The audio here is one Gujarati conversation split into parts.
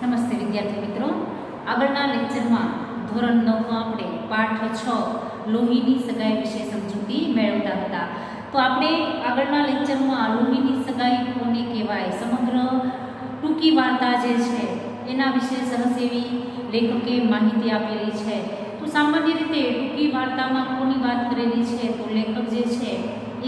નમસ્તે વિદ્યાર્થી મિત્રો, આગળના લેક્ચરમાં ધોરણ 9માં આપણે પાઠ 6 લોહીની સગાઈ વિશે સમજૂતી મેળવતા હતા. તો આપણે આગળના લેક્ચરમાં લોહીની સગાઈ કોને કહેવાય સમગ્ર ટૂંકી વાર્તા જે છે એના વિશે સરસ એવી લેખકે માહિતી આપેલી છે. તો સામાન્ય રીતે ટૂંકી વાર્તામાં કોની વાત કરેલી છે તો લેખક જે છે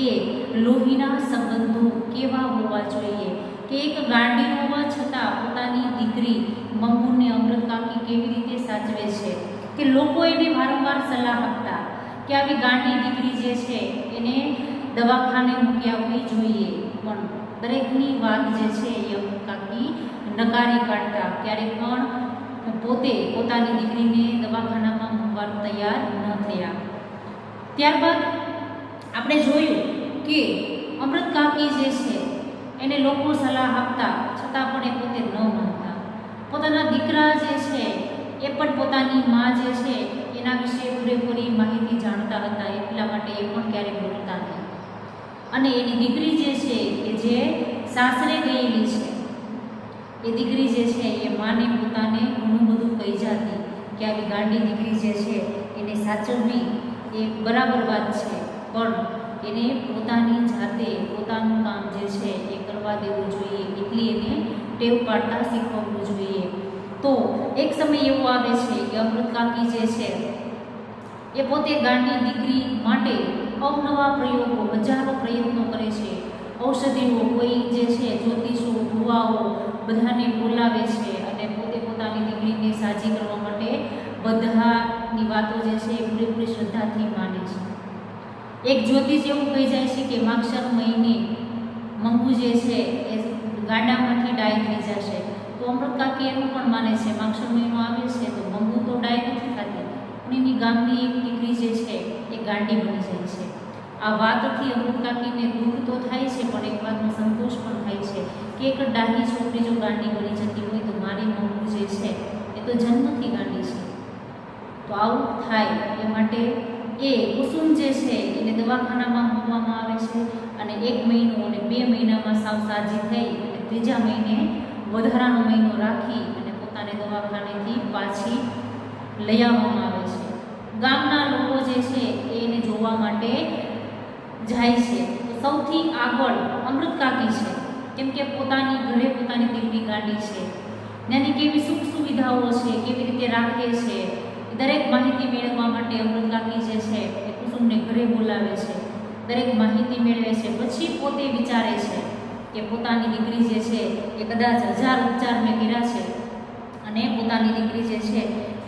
એ લોહીના સંબંધો કેવા હોવા જોઈએ કે એક ગાંડી હોવા છતાં પોતાની દીકરી મંગુને અમૃત કાકી કેવી રીતે સાચવે છે કે લોકો એને વારંવાર સલાહ આપતા કે આવી ગાંડી દીકરી જે છે એને દવાખાને મૂકી આવવી જોઈએ, પણ દરેકની વાત જે છે એ અમૃત કાકી નકારી કાઢતા, ક્યારેક પણ પોતે પોતાની દીકરીને દવાખાનામાં મૂકવા તૈયાર ન થયા. ત્યારબાદ આપણે જોયું કે અમૃત કાકી જે છે એને લોકો સલાહ આપતા છતાં પણ એ પોતે ન માનતા. પોતાના દીકરા જે છે એ પણ પોતાની મા જે છે એના વિશે પૂરેપૂરી માહિતી જાણતા હતા, એટલા માટે એ પણ ક્યારેય બોલતા નહીં. અને એની દીકરી જે છે કે જે સાસરે ગયેલી છે એ દીકરી જે છે એ માને પોતાને ઘણું બધું કહી જતી કે આવી ગાંડી દીકરી જે છે એને સાચવવી એ બરાબર વાત છે, પણ એને પોતાની જાતે પોતાનું કામ જે છે એ કરવા દેવું જોઈએ, એટલી એને ટેવ પાડતા શીખવવું જોઈએ. તો એક સમય એવો આવે છે કે અમૃત કાકી જે છે એ પોતે ગાંડી દીકરી માટે અવનવા પ્રયોગો, હજારો પ્રયત્નો કરે છે. ઔષધિઓ, કોઈ જે છે જ્યોતિષો, ભુવાઓ બધાને બોલાવે છે અને પોતે પોતાની દીકરીને સાજી કરવા માટે બધાની વાતો જે છે એ પૂરેપૂરી શ્રદ્ધાથી માને છે. એક જ્યોતિષ એવું કહી જાય છે કે માગશર મહિને મંગુ જે છે એ ગાડામાંથી ડાય થઈ જશે. તો અમૃત કાકી એનું પણ માને છે માગશર મહિનો આવે છે તો મંગુ તો ડાય નથી થતી, પણ એની ગામની એક દીકરી જે છે એ ગાંડી બની જાય છે. આ વાતથી અમૃત કાકીને દુઃખ તો થાય છે, પણ એક વાતનો સંતોષ પણ થાય છે કે એક ડાહી છોકરી જો ગાંડી બની જતી હોય તો મારી મંગુ જે છે એ તો જન્મથી ગાંડી છે. તો આવું થાય એ માટે એ કુસુમ જે છે એને દવાખાનામાં મૂકવામાં આવે છે અને 1 મહિનો અને 2 મહિનામાં સાવ સાજી થઈ અને 3જા મહિને વધારાનો મહિનો રાખી અને પોતાને દવાખાનેથી પાછી લઈ આવવામાં આવે છે. ગામના લોકો જે છે એને જોવા માટે જાય છે. તો સૌથી આગળ અમૃત કાકી છે, કેમ કે પોતાની ઘરે પોતાની દીકરી ગાંડી છે, ત્યાંની કેવી સુખ સુવિધાઓ છે, કેવી રીતે રાખે છે, દરેક માહિતી મેળવવા માટે અમૃત કાકી જે છે એ કુસુમને ઘરે બોલાવે છે, દરેક માહિતી મેળવે છે. પછી પોતે વિચારે છે કે પોતાની દીકરી જે છે એ કદાચ 1000 ઉપચાર મેં કર્યા છે અને પોતાની દીકરી જે છે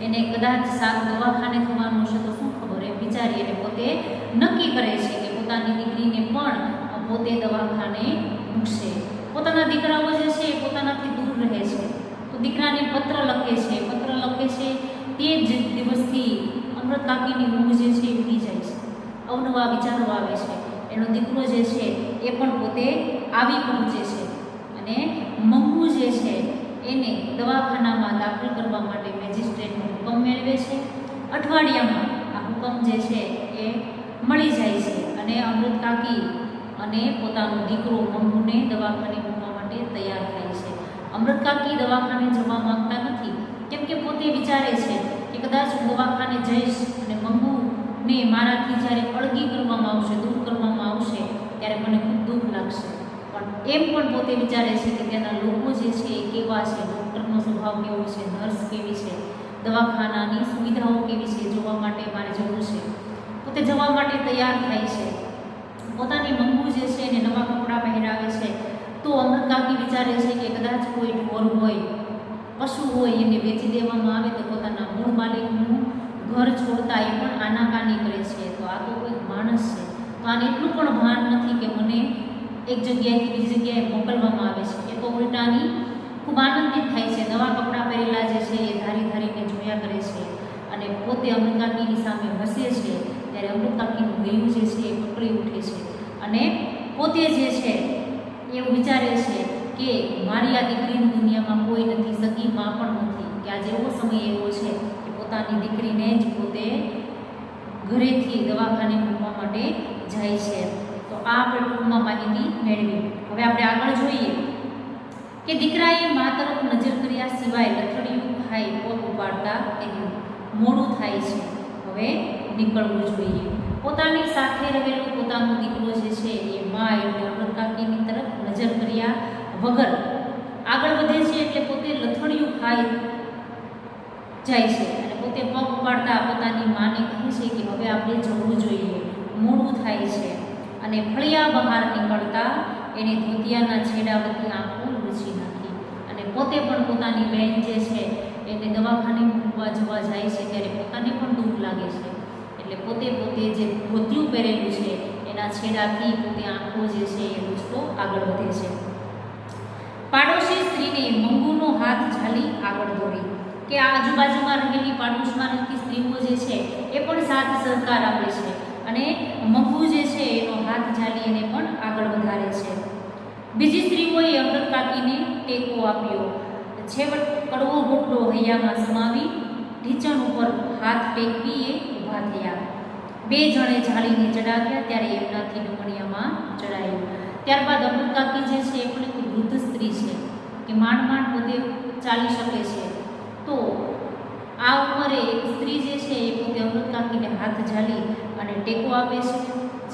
એને કદાચ સારું દવાખાને થવાનું છે તો શું ખબર, એમ વિચારી અને પોતે નક્કી કરે છે કે પોતાની દીકરીને પણ પોતે દવાખાને મૂકશે. પોતાના દીકરાઓ જે છે એ પોતાનાથી દૂર રહે છે, તો દીકરાને પત્ર લખે છે. તે જ દિવસથી અમૃત કાકીની ઊંઘ જે છે એ ઉડી જાય છે, અવનવા વિચારો આવે છે. એનો દીકરો જે છે એ પણ પોતે આવી પહોંચે છે અને મંગુ જે છે એને દવાખાનામાં દાખલ કરવા માટે મેજિસ્ટ્રેટનો હુકમ મેળવે છે. અઠવાડિયામાં આ હુકમ જે છે એ મળી જાય છે અને અમૃત કાકી અને પોતાનો દીકરો મંગુને દવાખાને મૂકવા માટે તૈયાર થાય છે. અમૃત કાકી દવાખાને જવા માંગતા નથી, કેમ કે પોતે વિચારે છે કે કદાચ હું દવાખાને જઈશ અને મંગુને મારાથી જ્યારે અળગી કરવામાં આવશે, દૂર કરવામાં આવશે ત્યારે મને ખૂબ દુઃખ લાગશે. પણ એમ પણ પોતે વિચારે છે કે ત્યાંના લોકો જે છે એ કેવા છે, ડૉક્ટરનો સ્વભાવ કેવો છે, નર્સ કેવી છે, દવાખાનાની સુવિધાઓ કેવી છે, જોવા માટે મારે જવું છે. પોતે જવા માટે તૈયાર થાય છે. પોતાની મંગુ જે છે એને નવા કપડાં પહેરાવે છે. તો અમૃત કાકી વિચારે છે કે કદાચ કોઈ ઢોર હોય, પશુ હોય એને વેચી દેવામાં આવે તો પોતાના મૂળ માલિકનું ઘર છોડતા એ પણ આનાકાની કરે છે. તો આ તો કોઈ માણસ છે, તો આને એટલું પણ ભાન નથી કે મને એક જગ્યાએથી બીજી જગ્યાએ મોકલવામાં આવે છે. એ તો ઉલટાની ખૂબ આનંદિત થાય છે, નવા કપડાં પહેરેલા જે છે એ ધારીને જોયા કરે છે અને પોતે અમૃત કાકીની સામે હસે છે. ત્યારે અમૃત કાકીનું ગળું જે છે એ પકડી ઉઠે છે અને પોતે જે છે એવું વિચારે છે કે મારી આ દીકરીની દુનિયામાં કોઈ નથી, સગી માં પણ નથી, કે આજે એવો સમય એવો છે કે પોતાની દીકરીને જ પોતે ઘરેથી દવાખાને મૂકવા માટે જાય છે. તો આ આપણે ટૂંકમાં માહિતી મેળવી. હવે આપણે આગળ જોઈએ કે દીકરાએ મા તરફ નજર કર્યા સિવાય લથડિયું ખાઈ પગ ઉપાડતા કહ્યું, મોડું થાય છે, હવે નીકળવું જોઈએ. પોતાની સાથે રહેલો પોતાનો દીકરો જે છે એ મા એટલે અમૃત કાકીની તરફ નજર કર્યા વગર આગળ વધે છે. એટલે પોતે લથડિયું ખાઈ જાય છે અને પોતે પગ ઉપાડતા પોતાની માને કહે છે કે હવે આપણે જવું જોઈએ, મોડું થાય છે. અને ફળિયા બહાર નીકળતા એને ધોતિયાના છેડા વતી આંખો લૂછી નાખી અને પોતે પણ પોતાની બહેન જે છે એને દવાખાને મૂકવા જવા જાય છે ત્યારે પોતાને પણ દુઃખ લાગે છે. એટલે પોતે જે ધોતિયું પહેરેલું છે એના છેડાથી પોતે આંખો જે છે એ લૂછતો આગળ વધે છે. પાડોશી સ્ત્રીને મંગુનો હાથ ઝાલી આગળ દોડી કે આ આજુબાજુમાં રહેલી પાડોશમાં રહેતી સ્ત્રીઓ જે છે એ પણ સાથ સહકાર આપે છે અને મંગુ જે છે એનો હાથ ઝાલી એને પણ આગળ વધારે છે. બીજી સ્ત્રીઓએ અમૃત કાકીને ટેકો આપ્યો. છેવટ કડવો ઘૂંટડો હૈયામાં સમાવી ઢીચણ ઉપર હાથ ટેકવી એ ઊભા થયા. બે જણે ઝાલીને ચડાવ્યા ત્યારે એમનાથી ડુંગળિયામાં ચડાયું. ત્યારબાદ અમૃત કાકી જે છે એ પણ એક વૃદ્ધ સ્ત્રી છે કે માંડ માંડ પોતે ચાલી શકે છે. તો આ ઉંમરે એક સ્ત્રી જે છે એ પોતે અમૃત કાકીને હાથ ઝાલી અને ટેકો આપે છે.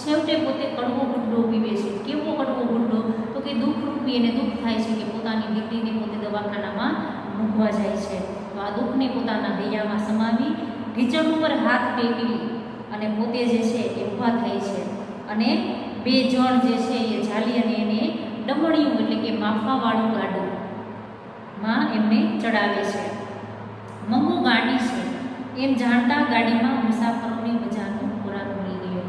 છેવટે પોતે કડવો ગુંડો પીવે છે. કેવો કડવો ગુંડો? તો કે દુઃખ રૂપી એને દુઃખ થાય છે કે પોતાની દીકરીને પોતે દવાખાનામાં મૂકવા જાય છે. તો આ દુઃખને પોતાના હૈયામાં સમાવી ઢીચણ ઉપર હાથ ટેકવી અને પોતે જે છે એ ઊભા થાય છે અને બે જણ જે છે એ ઝાલી અને એને ડમણિયું એટલે કે માફાવાળું ગાડું માં એમને ચડાવે છે. મંગુ ગાડી છે એમ જાણતા ગાડીમાં મુસાફરોની મજાનો ખોરાક મળી ગયો.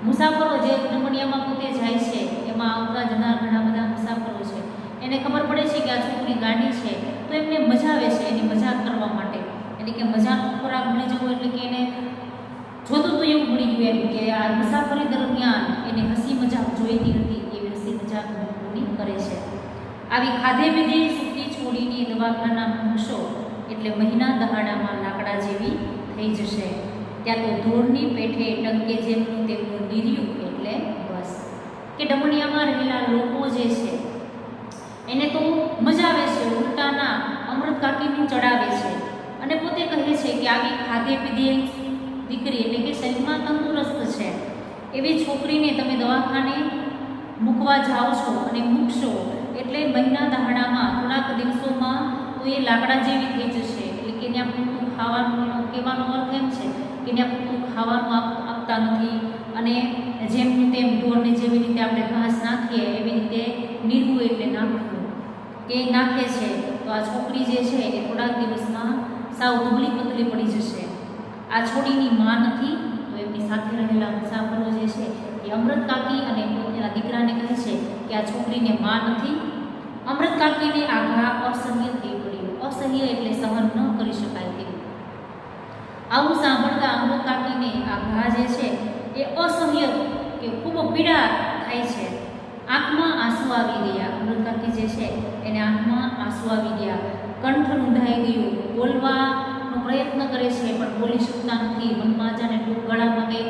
મુસાફરો જે ડમણિયામાં પોતે જાય છે એમાં આવતા જનાર ઘણા બધા મુસાફરો છે. એને ખબર પડે છે કે આ છોકરી ગાડી છે તો એમને મજા આવે છે એની મજાક કરવા માટે. એટલે કે મજાનો ખોરાક મળી જવો એટલે કે એને જોતું તો એવું મળી ગયું એમ કે આ મુસાફરી દરમિયાન એને હસી મજાક જોઈતી હતી એવી હસી મજાક પૂરી કરે છે. આવી ખાધે પીધે સુખી છોડીને દવાખાના મૂકશો એટલે મહિના દહાડામાં લાકડા જેવી થઈ જશે. ત્યાં તો ધૂળની પેઠે ટંકે જેમનું તેમનું નીર્યું એટલે બસ. કે ડમણિયામાં રહેલા લોકો જે છે એને તો મજા આવે છે, ઉલટાના અમૃત કાકીને ચડાવે છે અને પોતે કહે છે કે આવી ખાધે પીધે દીકરી એટલે કે શરીરમાં તંદુરસ્ત છે એવી છોકરીને તમે દવાખાને મૂકવા જાઓ છો અને મૂકશો એટલે મહિના દહાડામાં થોડાક દિવસોમાં તો એ લાકડા જેવી થઈ જશે. એટલે કે ત્યાં પૂરતું ખાવાનું, એનો કહેવાનો અર્થ એમ છે કે ત્યાં પૂરતું ખાવાનું આપતા નથી અને જેમનું તેમ ઢોરને જેવી રીતે આપણે ઘાસ નાખીએ એવી રીતે નીરવું એટલે નાખવું કે નાખે છે. તો આ છોકરી જે છે એ થોડાક દિવસમાં સાવ દુબળી પતલી પડી જશે. આ છોડીની માં નથી. તો એમની સાથે રહેલા મુસાફરો જે છે એ અમૃત કાકી અને પોતાના દીકરાને કહે છે કે આ છોકરીને માં નથી. અમૃત કાકીને આ ઘા અસહ્ય થઈ પડ્યું. અસહ્ય એટલે સહન ન કરી શકાય તેવું. આવું સાંભળતા અમૃત કાકીને આ ઘા જે છે એ અસહ્ય કે ખૂબ પીડા થાય છે. આંખમાં આંસુ આવી ગયા. અમૃત કાકી જે છે એને આંખમાં આંસુ આવી ગયા. કંઠ રૂંધાઈ ગયું. બોલવાનો પ્રયત્ન કરે છે પણ બોલી શકતા નથી. મનમાં જાણે ગળામાં કંઈક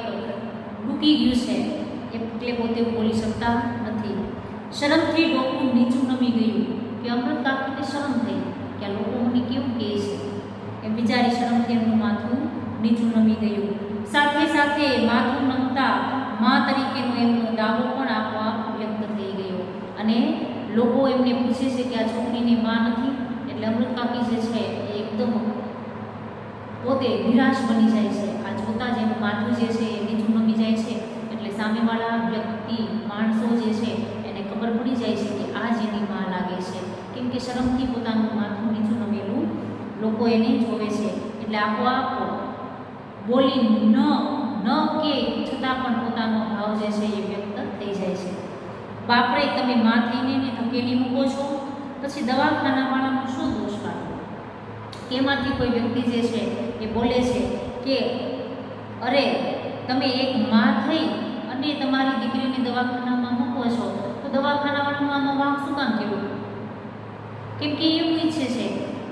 ડૂકી ગયું છે એટલે પોતે બોલી શકતા નથી. શરમથી ડોકું નીચું નમી ગયું કે અમૃત કાકીને શરમ થઈ કે આ લોકો મને કેવું કહે છે એમ વિચારી શરમથી એમનું માથું નીચું નમી ગયું. સાથે સાથે માથું નમતા મા તરીકેનો એમનો દાવો પણ આપોઆપ વ્યક્ત થઈ ગયો અને લોકો એમને પૂછે છે કે આ છોકરીની મા નથી. એટલે અમૃત કાકી જે છે એ એકદમ પોતે નિરાશ બની જાય છે. આ જોતા જ એનું માથું જે છે એ નીચું નમી જાય છે. એટલે સામેવાળા વ્યક્તિ માણસો જે છે એને ખબર પડી જાય છે કે આ જ એની માં લાગે છે. કેમ કે શરમથી પોતાનું માથું નીચું નમેલું લોકો એને જોવે છે. એટલે આપોઆપ બોલી ન કે છતાં પણ પોતાનો ભાવ જે છે એ વ્યક્ત થઈ જાય છે. બાપરે, તમે માં થઈને એને ધકેલી મૂકો છો, પછી દવાખાનાવાળાનો શું દોષ કાઢો? એમાંથી કોઈ વ્યક્તિ જે છે એ બોલે છે કે અરે તમે એક માં થઈ અને તમારી દીકરીને દવાખાનામાં મૂકો છો તો દવાખાનાવાળાનું આમાં વાંક શું કામ કહેવું? કેમ કે એવું ઈચ્છે છે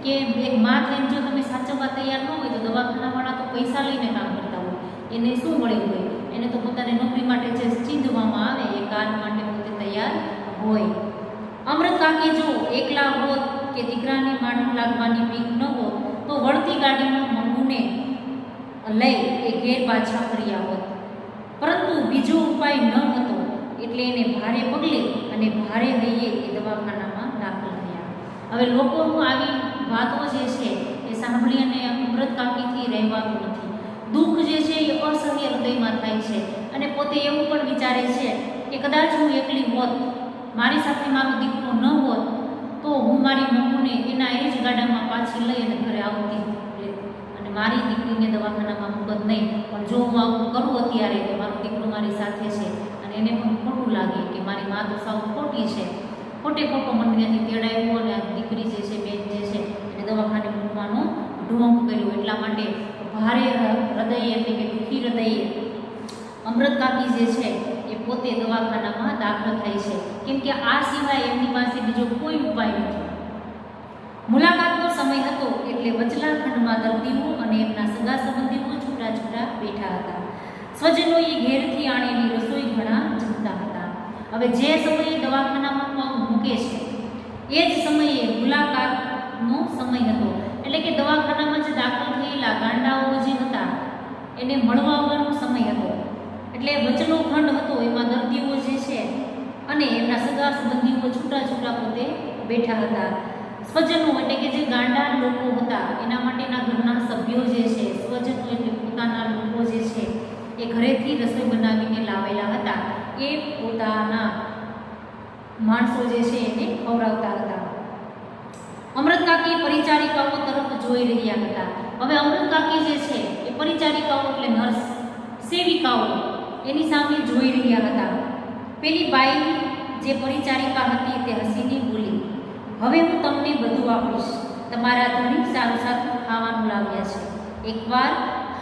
કે એક માં થઈને જો તમે સાચવવા તૈયાર ન હોય તો દવાખાનાવાળા તો પૈસા લઈને કામ કરતા હોય. એને શું મળ્યું હોય? એને તો પોતાની નોકરી માટે જે ચીંધવામાં આવે એ કાર માટે પોતે તૈયાર હોય. અમૃત કાકી જો એકલા હોત કે દીકરાને માઠું લાગવાની બીક ન હોત તો વળતી ગાડીમાં મંગુને લઈ એ ઘેર પાછા ફર્યા હોત, પરંતુ બીજો ઉપાય ન હતો એટલે એને ભારે પગલે અને ભારે હૈયે એ દવાખાનામાં દાખલ થયા. હવે લોકોનું આવી વાતો જે છે એ સાંભળી અને અમૃત કાકીથી રહેવાતું નથી. દુઃખ જે છે એ અસહ્ય હૃદયમાં થાય છે અને પોતે એવું પણ વિચારે છે કે કદાચ હું એકલી હોત, મારી સાથે મારો દીકરો ન હોત તો હું મારી મમ્મીને એના એ જ ગાડામાં પાછી લઈ અને ઘરે આવતી અને મારી દીકરીને દવાખાનામાં મૂકત નહીં. પણ જો હું આવું કરું અત્યારે તો મારો દીકરો મારી સાથે છે અને એને પણ ખોટું લાગે કે મારી મા તો સાવ ખોટી છે, ખોટે ખોટો મને ત્યાંથી તેડાવ્યો અને આ દીકરી જે છે બેન જે છે એને દવાખાને મૂકવાનો ઢોંગ કર્યો. એટલા માટે ભારે હૃદયે એટલે કે દુઃખી હૃદયે અમૃત કાકી જે છે એ પોતે દવાખાનામાં દાખલ થાય છે, કેમ કે આ સિવાય એમની પાસે બીજો કોઈ ઉપાય નથી. મુલાકાતનો સમય હતો એટલે વચલા ખંડમાં દર્દીઓ અને એમના સગા સંબંધીઓ છૂટા છૂટા બેઠા હતા. સ્વજનોએ ઘેરથી આણેલી રસોઈ ઘણા જમતા હતા. હવે જે સમયે દવાખાનામાં પગ મૂકે છે એ જ સમયે મુલાકાતનો સમય હતો, એટલે કે દવાખાનામાં જે દાખલ થયેલા ગાંડાઓ જે હતા એને મળવા આવવાનો સમય હતો. એટલે વચલો ખંડ હતો, એમાં દર્દીઓ જે છે અને એમના સગા સંબંધીઓ છૂટા છૂટા પોતે બેઠા હતા. સ્વજનો એટલે કે જે ગાંડા લોકો હતા એના માટેના ઘરના સભ્યો જે છે, સ્વજનો એટલે પોતાના લોકો જે છે એ ઘરેથી રસોઈ બનાવીને લાવેલા હતા, એ પોતાના માણસો જે છે એને ખવડાવતા હતા. અમૃત કાકી પરિચારિકાઓ તરફ જોઈ રહ્યા હતા. હવે અમૃત કાકી જે છે એ પરિચારિકાઓ એટલે નર્સ, સેવિકાઓ એની સામે જોઈ રહ્યા હતા. પેલી બાઈ જે પરિચારિકા હતી તે હસીને બોલી, હવે હું તમને બધું આપીશ, તમારા ધણી સારું સારું ખાવાનું લાવ્યા છે, એકવાર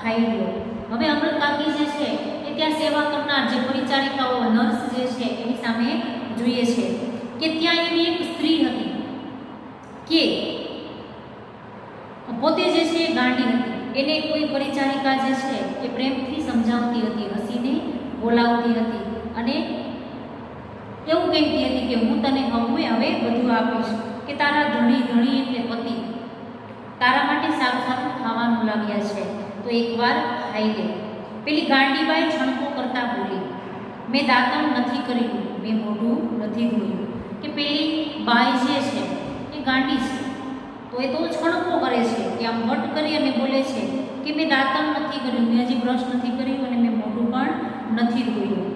ખાઈ લો. હવે અમૃત કાકી જે છે એ ત્યાં સેવા કરનાર જે પરિચારિકાઓ નર્સ જે છે એની સામે જોઈએ છે કે ત્યાં એવી એક સ્ત્રી હતી કે પોતે જે છે એ ગાંડી હતી. એને કોઈ પરિચારિકા જે છે એ પ્રેમથી સમજાવતી હતી, હસીને બોલાવતી હતી અને એવું કહેતી હતી કે હું તને હવે બધું આપીશ, કે તારા ધણી એટલે પતિ તારા માટે સારું સારું ખાવાનું લાવ્યા છે તો એકવાર ખાઈ લે. પેલી ગાંડીબાઈ છણકો કરતા બોલી, મેં દાંતણ નથી કર્યું, મેં મોઢું નથી ધોયું. કે પેલી બાઈ જે છે એ ગાંડી છે તો એ તો છણકો કરે છે કે આમ વટ કરી અને બોલે છે કે મેં દાંતણ નથી કર્યું, મેં હજી બ્રશ નથી કર્યું અને મેં મોઢું પણ નથી ધોયું.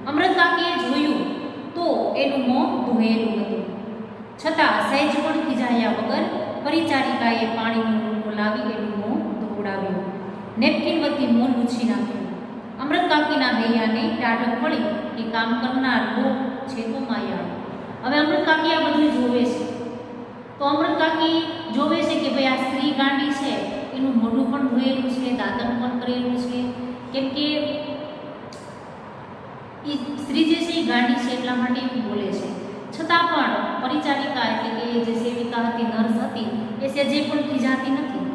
અમૃત કાકીએ જોયું તો એનું મોં ધોયેલું હતું, છતાં સહેજ પણ ખીજાયા વગર પરિચારિકાએ પાણીનો લોટો લાવી એનું મોં ધોવડાવ્યું, નેપકિન વતી મોં લૂછી નાખ્યું. અમૃત કાકીના હૈયાને ટાઢક પડી કે કામ કરનાર લોક છે તો માયાળો. હવે અમૃત કાકી આ બધું જોવે છે તો અમૃત કાકી જોવે છે કે ભાઈ આ સ્ત્રી ગાંડી છે, એનું મોઢું પણ ધોયેલું છે, દાંતણ પણ કરેલું છે, કેમ કે એ સ્ત્રી જે છે એ ગાંડી છે એટલા માટે એવું બોલે છે. છતાં પણ પરિચારિકા એટલે કે જે સેવિકા હતી, નર્સ હતી, એ સેજે પણ ખીજાતી નથી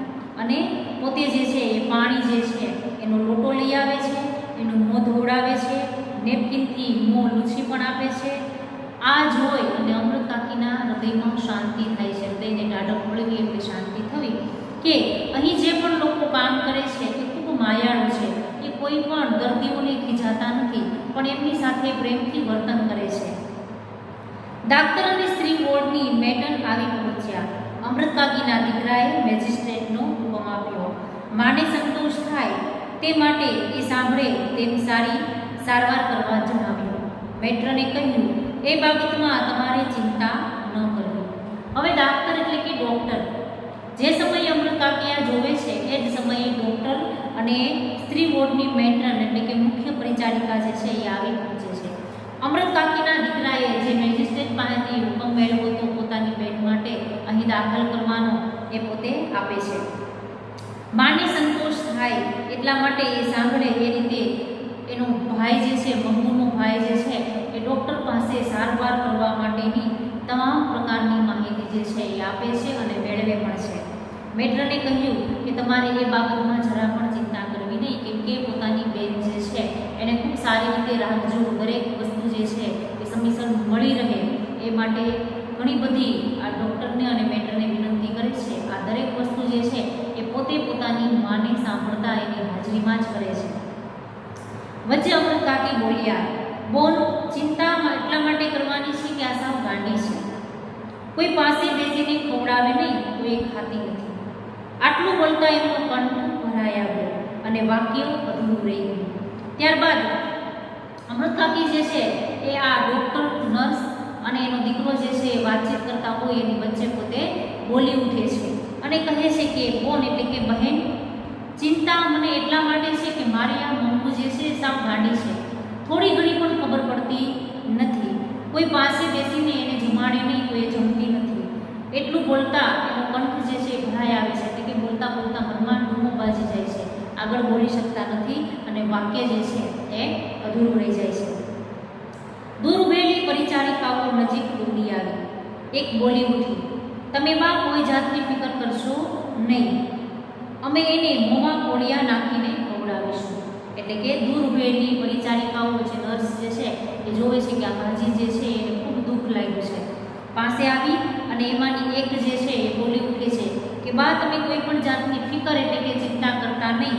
અને પોતે જે છે એ પાણી જે છે એનો લોટો લઈ આવે છે, એનું મોં ધોવડાવે છે, નેપકિનથી મોં લૂછી પણ આપે છે. આ જોઈ અને અમૃત કાકીના હૃદયમાં શાંતિ થાય છે, હૃદયને ટાઢક મળવી એટલે શાંતિ થવી કે અહીં જે પણ લોકો કામ કરે છે એ ખૂબ માયાળુ છે, એ કોઈ પણ દર્દીઓને ખીજાતા નથી પણ એમની સાથે પ્રેમથી વર્તન કરે છે. ડાક્ટર અને સ્ત્રી વોર્ડની મેટન આવી પહોંચ્યા. અમૃત કાકીના દીકરાએ મેજિસ્ટ્રેટનો હુકમ આપ્યો. માને સંતોષ થાય તે માટે એ સાંભળે તેમ સારી સારવાર કરવા જણાવ્યું. મેટ્રને કહ્યું, એ બાબતમાં તમારે ચિંતા ન કરવી. હવે ડાક્ટર એટલે કે ડૉક્ટર જે સમયે અમૃત કાકીયા જોવે છે એ જ સમયે ડૉક્ટર અને સ્ત્રી વોર્ડની મેટ્રન એટલે કે મુખ્ય પરિચારિકા જે છે એ આવી પહોંચે છે. અમૃત કાકીના દીકરાએ જે મેજિસ્ટ્રેટ પાસેથી હુકમ મેળવ્યો હતો પોતાની બેન માટે અહીં દાખલ કરવાનો, એ પોતે આપે છે. માને સંતોષ થાય એટલા માટે એ સાંભળે એ રીતે એનો ભાઈ જે છે, મંગુનો ભાઈ જે છે એ ડૉક્ટર પાસે સારવાર કરવા માટેની તમામ પ્રકારની માહિતી જે છે એ આપે છે અને મેળવે પણ છે. મેટ્રને કહ્યું કે તમારે એ બાબતમાં જરા પણ ચિંતા કરવી નહીં, કેમ કે પોતાની બેન જે છે એને ખૂબ સારી રીતે રાખજો, દરેક વસ્તુ જે છે એ સમયસર મળી રહે એ માટે ઘણી બધી આ ડૉક્ટરને અને મેટરને વિનંતી કરે છે. આ દરેક વસ્તુ જે છે એ પોતે પોતાની માને સાંભળતા એની હાજરીમાં જ કરે છે. વચ્ચે અમૃત કાકી બોલ્યા, બોન ચિંતામાં એટલા માટે કરવાની છે કે આ સાવ ગાંડી છે. કોઈ પાસે બેસીને ખવડાવે નહીં તો એ ખાતી નથી. આટલું બોલતા એમનો કંઠ ભરાઈ આવ્યો અને વાક્ય અધૂરું રહી ગયું. ત્યારબાદ અમૃત કાકી જે છે એ આ ડૉક્ટર, નર્સ અને એનો દીકરો જે છે એ વાતચીત કરતા હોય એની વચ્ચે પોતે બોલી ઉઠે છે અને કહે છે કે બોન એટલે કે બહેન, ચિંતા મને એટલા માટે છે કે મારી આ મમ્મુ જે છે સાવ ગાંડી છે. થોડી ઘણી પણ ખબર પડતી નથી. કોઈ પાસે બેસીને એને જમાડે નહીં તો એ જમતી નથી. એટલું બોલતા એનો કંઠ જે છે એ ભરાઈ આવે છે, એટલે કે બોલતા બોલતા મનમાં ડૂમો બાજી જાય છે. આગળ બોલી શકતા નથી અને વાક્ય જે છે એ અધૂરું રહી જાય છે. દૂર ઉભેલી પરિચારિકાઓ નજીક દોડી આવી. એક બોલી ઉઠી, તમે બા કોઈ જાતની ફિકર કરશો નહીં, અમે એને મોંમાં કોળિયા નાખીને ખવડાવીશું. એટલે કે દૂર ઉભેલી પરિચારિકાઓ જે નર્સ જે છે એ જોવે છે કે આ ભાજી જે છે એને ખૂબ દુઃખ લાગ્યું છે. પાસે આવી અને એમાંની એક જે છે એ બોલી ઉઠે છે કે બા તમે કોઈ પણ જાતની ફિકર એટલે કે ચિંતા કરતા નહીં,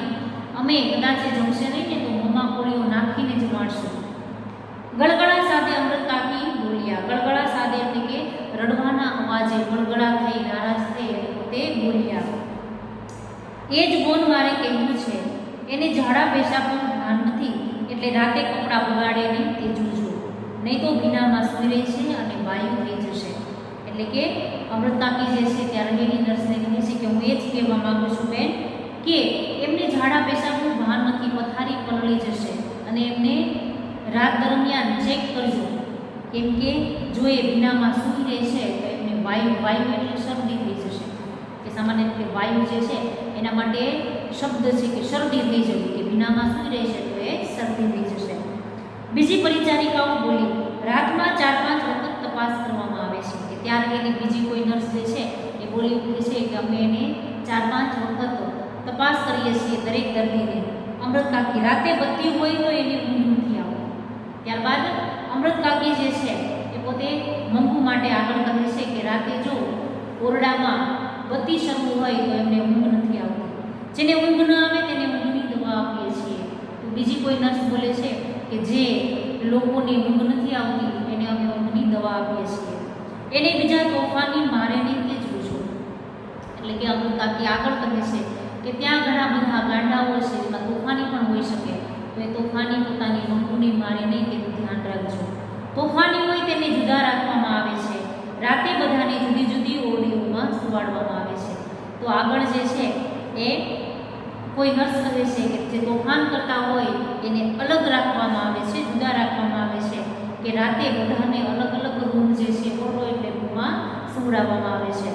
અમે કદાચ જમશે નહીં ને તો મોંમાં કોળીઓ નાખીને જ માણશું. ગળગળા સાથે અમૃત કાકી બોલ્યા. ગળગળા સાથે એટલે કે રડવાના અવાજે ગળગળા થઈ નારાજ થઈ અને પોતે બોલ્યા, એ જ બોન મારે કહેવું છે, એને ઝાડા પેશાબનું ભાન નથી એટલે રાતે કપડાં બગાડે નહીં તે જોજો, નહીં તો ભીનામાં સૂઈ રહી છે અને વાયુ થઈ જશે. એટલે કે અમૃત કાકી જે છે ત્યાં રહેલી નર્સને કહે છે કે હું એ જ કહેવા માગું છું બેન કે એમને ઝાડા પેશાબનું ભાન નથી, પથારી પલળી જશે અને એમને રાત દરમિયાન ચેક કરજો, કેમ કે જો એ ભીનામાં સૂઈ રહે છે તો એમને વાયુ એટલે શરદી થઈ જશે. કે સામાન્ય રીતે વાયુ જે છે એના માટે શબ્દ છે કે શરદી થઈ જવી, કે ભીનામાં સૂઈ રહે છે તો એ શરદી થઈ જશે. બીજી પરિચારિકાઓ બોલી, રાતમાં 4-5 વખત તપાસ કરવામાં આવે છે. કે ત્યારે એની બીજી કોઈ નર્સ જે છે એ બોલી ઉઠે છે કે અમે એને 4-5 વખત તપાસ કરીએ છીએ દરેક દર્દીને. અમૃત કાકી, રાતે બત્તી હોય તો એની ઊંઘ નથી આવતી. ત્યારબાદ અમૃત કાકી જે છે એ પોતે મંગુ માટે આગળ કહે છે કે રાતે જો ઓરડામાં બત્તી શરૂ હોય તો એમને ઊંઘ નથી આવતી. જેને ઊંઘ ન આવે તેને ઊંઘની દવા આપીએ છીએ. તો બીજી કોઈ નર્સ બોલે છે કે જે લોકોને ઊંઘ નથી આવતી એને અમે ઊંઘની દવા આપીએ છીએ. એને બીજા તોફાની મારે નહીં તે જોજો. એટલે કે અમૃત કાકી આગળ કહે છે કે ત્યાં ઘણા બધા ગાંડાઓ છે, એમાં તોફાની પણ હોઈ શકે, તો એ તોફાની પોતાની મંગુની મારે નહીં તેનું ધ્યાન રાખજો. તોફાની હોય તેને જુદા રાખવામાં આવે છે, રાતે બધાને જુદી જુદી ઓરડીઓમાં સુવાડવામાં આવે છે. તો આગળ જે છે એ કોઈ નર્સ કહે છે કે જે તોફાન કરતા હોય એને અલગ રાખવામાં આવે છે, જુદા રાખવામાં આવે છે, કે રાતે બધાને અલગ અલગ રૂમ જે છે ઓરડો એટલે રૂમમાં સુવડાવવામાં આવે છે.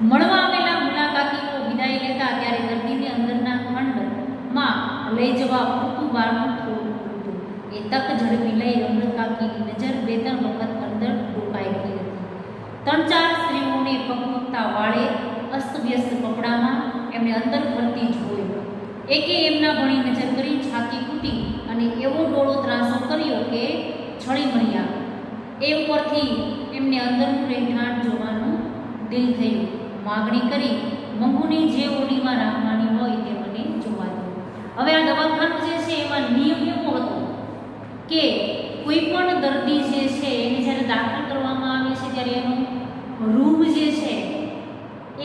મળવા આવેલા મુલાકાતીઓ વિદાય લેતા ત્યારે દર્દીને અંદરના ખંડમાં લઈ જવા પૂરતું બારણું થોડું ખુલતું. એ તક ઝડપી લઈ અમૃત કાકીની નજર 2-3 વખત અંદર ડૂબાઈ ગઈ હતી. 3-4 સ્ત્રીઓને પગમગતા વાળે અસ્તવ્યસ્ત કપડામાં એમને અંદર ફરતી જોયું. એકે એમના ભણી નજર કરી છાતી કૂટી અને એવો ડોળો ત્રાસો કર્યો કે છળી મળ્યા. એ ઉપરથી એમને અંદરનું રહેઠાણ જોવાનું દિલ થયું. માગણી કરી, મંગુની જે ઓરડીમાં રાખવાની હોય તે મને જોવા દો. હવે આ દવાખાનું જે છે એમાં નિયમ એવો હતો કે કોઈ પણ દર્દી જે છે એને જ્યારે દાખલ કરવામાં આવે છે ત્યારે એનો રૂમ જે છે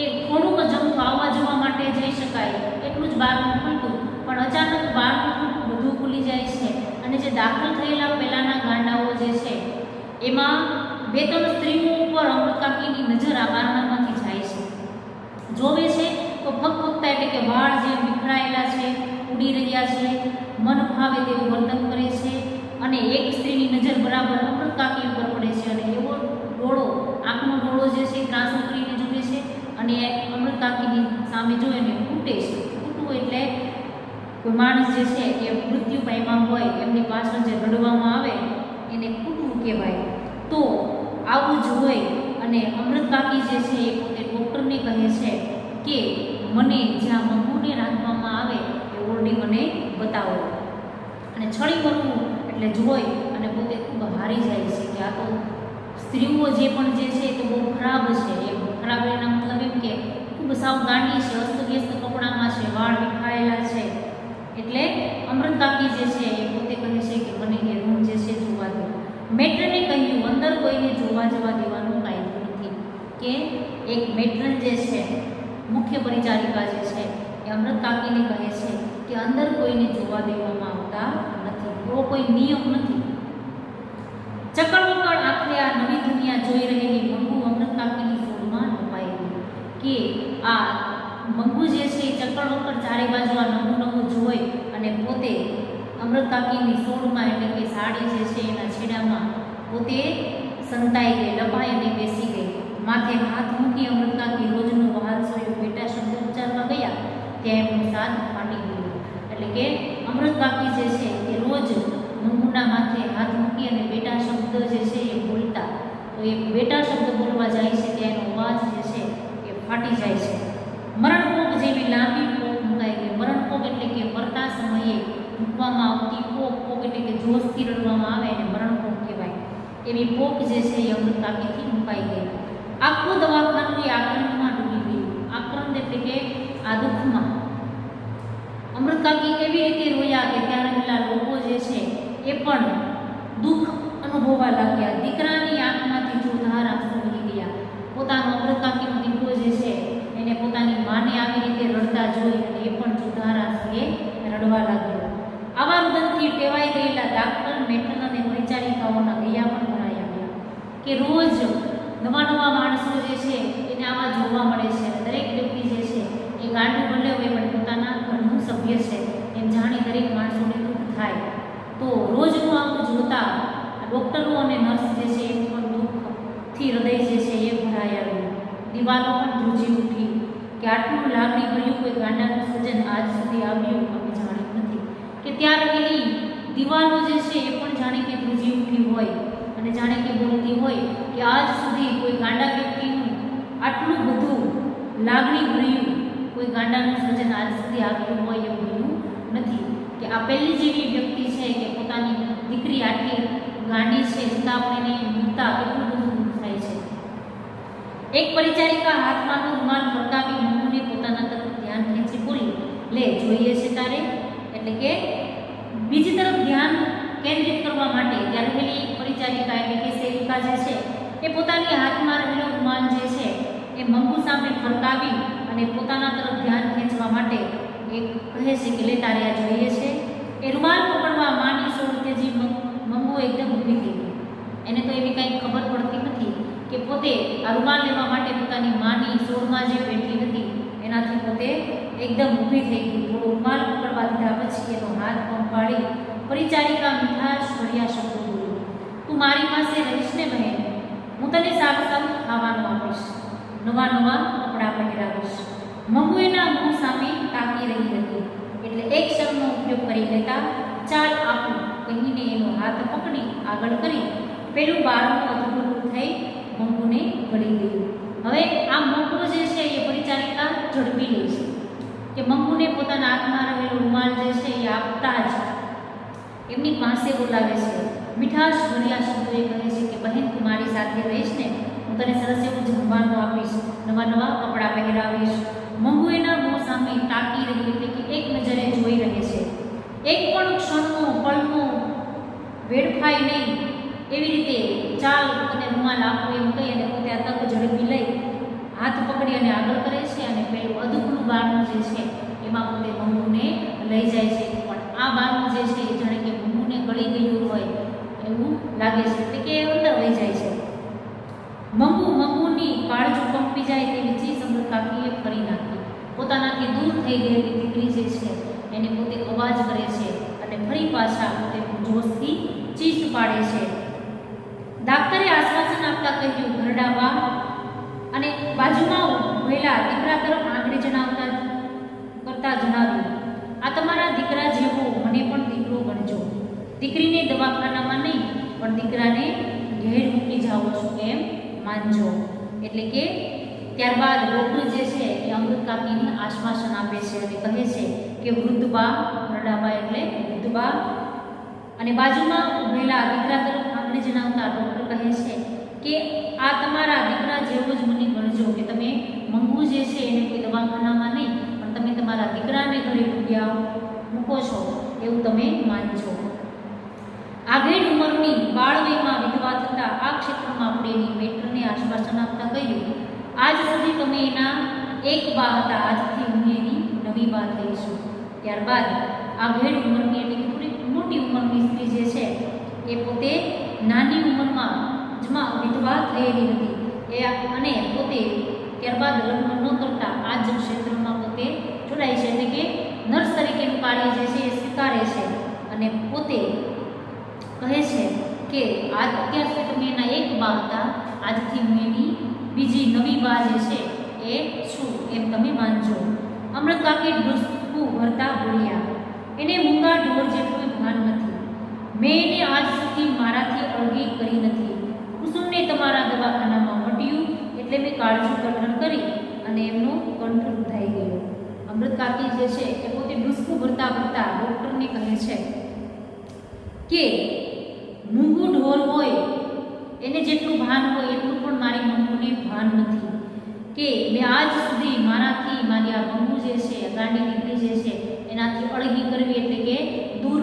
એ થોડુંક જમતું આવવા જવા માટે જઈ શકાય એટલું જ બહારનું ખુલતું, પણ અચાનક બહારનું થોડુંક વધુ ખુલી જાય છે અને જે દાખલ થયેલા પહેલાંના ગાંડાઓ જે છે એમાં 2-3 સ્ત્રીઓ ઉપર અમૃત કાકીની નજર આ બારણામાંથી જાય છે. જોવે છે તો ફગફગતા એટલે કે વાળ જે વિખરાયેલા છે, ઉડી રહ્યા છે, મન ભાવે તેવું વર્તન કરે છે અને એક સ્ત્રીની નજર બરાબર અમૃત કાકી ઉપર પડે છે અને એવો ડોળો, આંખનો ડોળો જે છે ત્રાસો કરીને જુએ છે અને અમૃત કાકીની સામે જોઈને ફૂટે છે. ફૂટવું એટલે કોઈ માણસ જે છે એ મૃત્યુ પામ્યા હોય એમની પાછળ જે રડવામાં આવે એને ફૂટવું કહેવાય. તો આવું જ હોય અને અમૃત કાકી જે છે એ પોતે ડૉક્ટરને કહે છે કે મને જ્યાં મંગુને રાખવામાં આવે એ ઓરડી મને બતાવો. અને છળી મરવું એટલે જોઈ અને પોતે ખૂબ હારી જાય છે કે આ તો સ્ત્રીઓ જે પણ જે છે તો બહુ ખરાબ છે, એ ખરાબ એના મતલબ એમ કે ખૂબ સાવ ગાંડી છે, અસ્તવ્યસ્ત કપડામાં છે, વાળ વિખાયેલા છે. એટલે અમૃત કાકી જે છે એ પોતે કહે છે કે મને એ રૂમ જે છે જોવા દો. મેટ્રને કહ્યું અંદર કોઈને જોવા જવા દેવાનું કાયદો નથી. કે એક મેટ્રન જે છે, મુખ્ય પરિચારિકા જે છે એ અમૃત કાકીને કહે છે કે અંદર કોઈને જોવા દેવામાં આવતા નથી, એવો કોઈ નિયમ નથી. ચકડવકડ આખરે આ નવી દુનિયા જોઈ રહેલી મંગુ અમૃત કાકીની સોડમાં નપાઈ ગઈ. કે આ મંગુ જે છે એ ચકડવકડ ચારે બાજુ આ નવું નવું જોઈ અને પોતે અમૃત કાકીની સોડમાં એટલે કે સાડી જે છે એના છેડામાં પોતે સંતાઈ ગઈ, લપાઈ અને બેસી ગઈ. માથે હાથ મૂકી અમૃત કાકી રોજનું વહાલસો એવું બેટા શબ્દ ઉચ્ચારવા ગયા ત્યાં એમનું સાદ ફાટી ગયું. એટલે કે અમૃત કાકી જે છે એ રોજ મંગુના માથે હાથ મૂકી અને બેટા શબ્દ જે છે એ બોલતા, તો એ બેટા શબ્દ બોલવા જાય છે ત્યાં એનો અવાજ જે છે એ ફાટી જાય છે. મરણપોક જેવી લાંબી પોક મુકાઈ ગઈ. મરણપોક એટલે કે મરતા સમયે મૂકવામાં આવતી પોક, પોક એટલે કે જોશથી રડવામાં આવે એને મરણપોક કહેવાય. એવી પોક જે છે એ અમૃત કાકીથી મુકાઈ ગઈ. આખું દવાખાનું એ આક્રંદમાં ડૂબી ગયું. આક્રંદ એટલે કે આ દુઃખમાં. અમૃત કાકી એવી રીતે રોયા કે ત્યાં રહેલા લોકો જે છે એ પણ દુઃખ અનુભવવા લાગ્યા. દીકરાની આંખમાંથી જોધાર આંસુ વહી ગયા. પોતાનો અમૃત કાકીનો દીકરો જે છે એને પોતાની માને આવી રીતે રડતા જોઈ અને એ પણ જોધાર આંસુએ રડવા લાગ્યો. આવા રુદનથી ટેવાઈ ગયેલા ડાક્ટર, મેટ્રન અને પરિચારિકાઓના હૈયા પણ ભરાઈ આવ્યા. કે રોજ નવા નવા માણસો જે છે એને આવા જોવા મળે છે. દરેક વ્યક્તિ જે છે એ ગાંડું ભલે હોય પણ પોતાના ઘરનું સભ્ય છે એમ જાણી દરેક માણસોને દુઃખ થાય. તો રોજનું આવું જોતા ડૉક્ટરો અને નર્સ જે છે એ પણ દુઃખથી હૃદય જે છે એ ભરાઈ આવ્યું. દિવાલો પણ ધ્રુજી ઉઠી કે આટલું લાગણી ભર્યું કોઈ ગાંડાનું સર્જન આજ સુધી આવ્યું અમે જાણ્યું નથી. કે ત્યાં રહેલી દિવાલો જે છે એ પણ જાણે કે ધ્રુજી ઉઠી હોય અને જાણે કે બોલતી હોય કે આજ સુધી કોઈ ગાંડા વ્યક્તિનું આટલું બધું લાગણી ભર્યું કોઈ ગાંડાનું સર્જન આજ સુધી આવ્યું હોય એવું બન્યું નથી. કે આ પહેલી જેવી વ્યક્તિ છે કે પોતાની દીકરી આટલી ગાંડી છે છતાં પણ એને મૂકતા કેટલું બધું દુઃખ થાય છે. એક પરિચારિકા હાથમાંનો રૂમાલ ફરકાવી મંગુને પોતાના તરફ ધ્યાન ખેંચી બોલી, લે જોઈએ છે તારે. એટલે કે બીજી તરફ ધ્યાન કેન્દ્રિત કરવા માટે ત્યાં રહેલી પરિચારિકા એટલે કે સેવિકા જે છે એ પોતાની હાથમાં રહેલો રૂમાલ જે છે એ મંગુ સામે ફરકાવી અને પોતાના તરફ ધ્યાન ખેંચવા માટે એ કહે છે કે લે તારે આ જોઈએ છે. એ રૂમાલ પકડવા માની સોળતેજી મંગુ એકદમ ઊભી થઈ ગઈ. એને તો એવી કંઈ ખબર પડતી નથી કે પોતે આ રૂમાલ લેવા માટે પોતાની માની સોળમાં જે બેઠી હતી એનાથી પોતે એકદમ ઊભી થઈ ગઈ. થોડો રૂમાલ પકડવા દીધા પછી એનો હાથ પંપાડી પરિચારિકા મીઠાશ ભર્યા શબ્દો બોલી, તું મારી પાસે રહીશ ને બહેન, હું તને સારું સારું ખાવાનું આપીશ, નવા નવા કપડાં પહેરાવીશ. મંગુ એના મોં સામે તાકી રહી હતી એટલે એક શબ્દનો ઉપયોગ કરી લેતા ચાલ આપું કહીને એનો હાથ પકડી આગળ કરી પેલું બારણું અધૂરું થઈ મંગુને ગળી ગયું. હવે આ મંગુ જે છે એ પરિચારિકા ઝડપી લે છે કે મંગુને પોતાના હાથમાં રહેલો રૂમાલ જે છે એ આપતા જ એમની પાસે બોલાવે છે. મીઠાશ ભર્યા શબ્દોએ કહે છે કે બહેન તું મારી સાથે રહીશ ને, હું તને સરસ એવું જમવાનું આપીશ, નવા નવા કપડાં પહેરાવીશ. મંગુ એના મોં સામે તાકી રહી એટલે કે એક નજરે જોઈ રહે છે. એક પણ ક્ષણનો પળનો વેડફાય નહીં એવી રીતે ચાલ અને રૂમાલ આપો એમ કહી અને પોતે આ તક ઝડપી લઈ હાથ પકડી અને આગળ કરે છે અને પેલું અધૂકનું બારણું જે છે એમાં પોતે મંગુને લઈ જાય છે. પણ આ બારણું જે છે એ જાણે કે મંગુને ગળી ગયું હોય એવું લાગે છે એટલે કે અંદર વહી જાય છે. મંગુની કાળજું કંપી જાય તેવી ચીજ અમૃત કાકીએ ફરી નાખી. પોતાનાથી દૂર થઈ ગયેલી દીકરી જે છે એને પોતે અવાજ કરે છે અને ફરી પાછા પોતે જોશથી ચીસ પાડે છે. ડાક્ટરે આશ્વાસન આપતા કહ્યું ઘરડાવા અને બાજુમાં ઉભેલા દીકરા તરફ આંગળી કરતા જણાવ્યું, આ તમારા દીકરા જેવો મને પણ દીકરો ગણજો. દીકરીને દવાખાનામાં નહીં પણ દીકરાને ઘેર મૂકી જાઓ છો એમ માનજો. એટલે કે ત્યારબાદ ડૉક્ટર જે છે એ અમૃત કાકીને આશ્વાસન આપે છે અને કહે છે કે વૃદ્ધબા, ઘરડાબા એટલે વૃદ્ધબા, અને બાજુમાં ઉભેલા દીકરા તરફ આંગળી જણાવતા ડૉક્ટર કહે છે કે તમારા દીકરા જેવો જ મને ગણજો કે તમે મંગુ જે છે એને કોઈ દવાખાનામાં નહીં પણ તમે તમારા દીકરાને ઘરે રૂપિયા મૂકો છો એવું તમે માનજો. આગળ ઉંમરની બાળવયમાં વિધવા થતા આ ક્ષેત્રમાં આપણે એની મેટ્રને આશ્વાસન આપતા કહ્યું, આજ સુધી તમે એના એક બા હતા, આજથી હું એની નવી બા થઈશું. ત્યારબાદ આગળ ઉંમરની એટલે કે થોડી મોટી ઉંમરની સ્ત્રી જે છે એ પોતે નાની ઉંમરમાં જમાં વિધવા થયેલી હતી એ અને પોતે ત્યારબાદ લગ્ન ન કરતા આ જ ક્ષેત્રમાં પોતે જોડાય છે, એટલે કે નર્સ તરીકેનું કાર્ય જે છે એ સ્વીકારે છે અને પોતે કહે છે કે આજ અત્યાર સુધી તમે એના એક બા હતા, આજથી હું એની બીજી નવી બા જે છે એ છું એમ તમે માનજો. અમૃત કાકી ડૂસકું ભરતા બોલ્યા, એને મૂંગા ઢોર જેટલું ભાન નથી. મેં એને આજ સુધી મારાથી અળગી કરી નથી. કુસુમને તમારા દવાખાનામાં મટ્યું એટલે મેં કાળજું કઠણ કરી અને એમનો કંઠ રૂધાઈ ગયો. અમૃત કાકી જે છે એ પોતે ડૂસકું ભરતા ભરતા ડૉક્ટરને કહે છે કે મૂંગું ઢોર હોય એને જેટલું ભાન હોય એટલું પણ મારી મંગુને ભાન નથી, કે મેં આજ સુધી મારાથી મારી આ મંગુ જે છે ગાંડી દીકરી જે છે એનાથી અળગી કરવી એટલે કે દૂર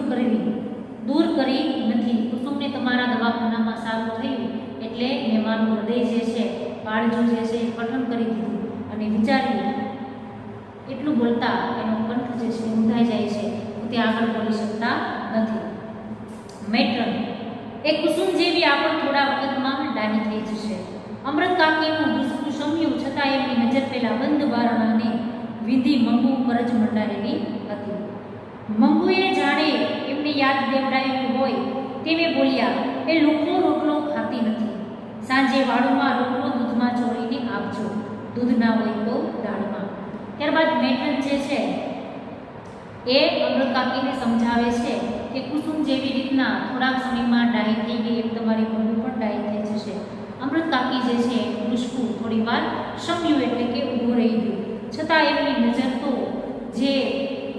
કરી નથી. કુસુમને તમારા દવાખાનામાં સારું થયું એટલે મેં મારું હૃદય જે છે કાળજું જે છે કઠણ કરી દીધું અને વિચાર્યું. એટલું બોલતા એનો કંઠ જે છે ઊંધાઈ જાય છે, તે આગળ બોલી શકતા નથી. મેટ્રન એ કુસુમ જેવી આપણ થોડા વખતમાં ડાહી થઈ જશે. અમૃત કાકીનું ડૂસકું શમ્યું છતાં એમની નજર પહેલા બંધ બારણાને વિધિ મંગુ ઉપર જ મંડાયેલી હતી. મંગુએ જાણે એમને યાદ દેવડાવ્યું હોય તેમે બોલ્યા, એ લુખો રોટલો ખાતી નથી. સાંજે વાળુમાં રોટલો દૂધમાં ચોળીને આપજો, દૂધ ના હોય તો દાળમાં. ત્યારબાદ મેટ્રન જે છે એ અમૃત કાકીને સમજાવે છે કે કુસુમ જેવી રીતના થોડાક સમયમાં ડાહી થઈ ગઈ એમ તમારી મંગુ પણ ડાહી થઈ જશે. અમૃત કાકી જે છે ડૂસકું થોડી વાર શમ્યું એટલે કે ઊભું રહી ગયું, છતાં એમની નજર તો જે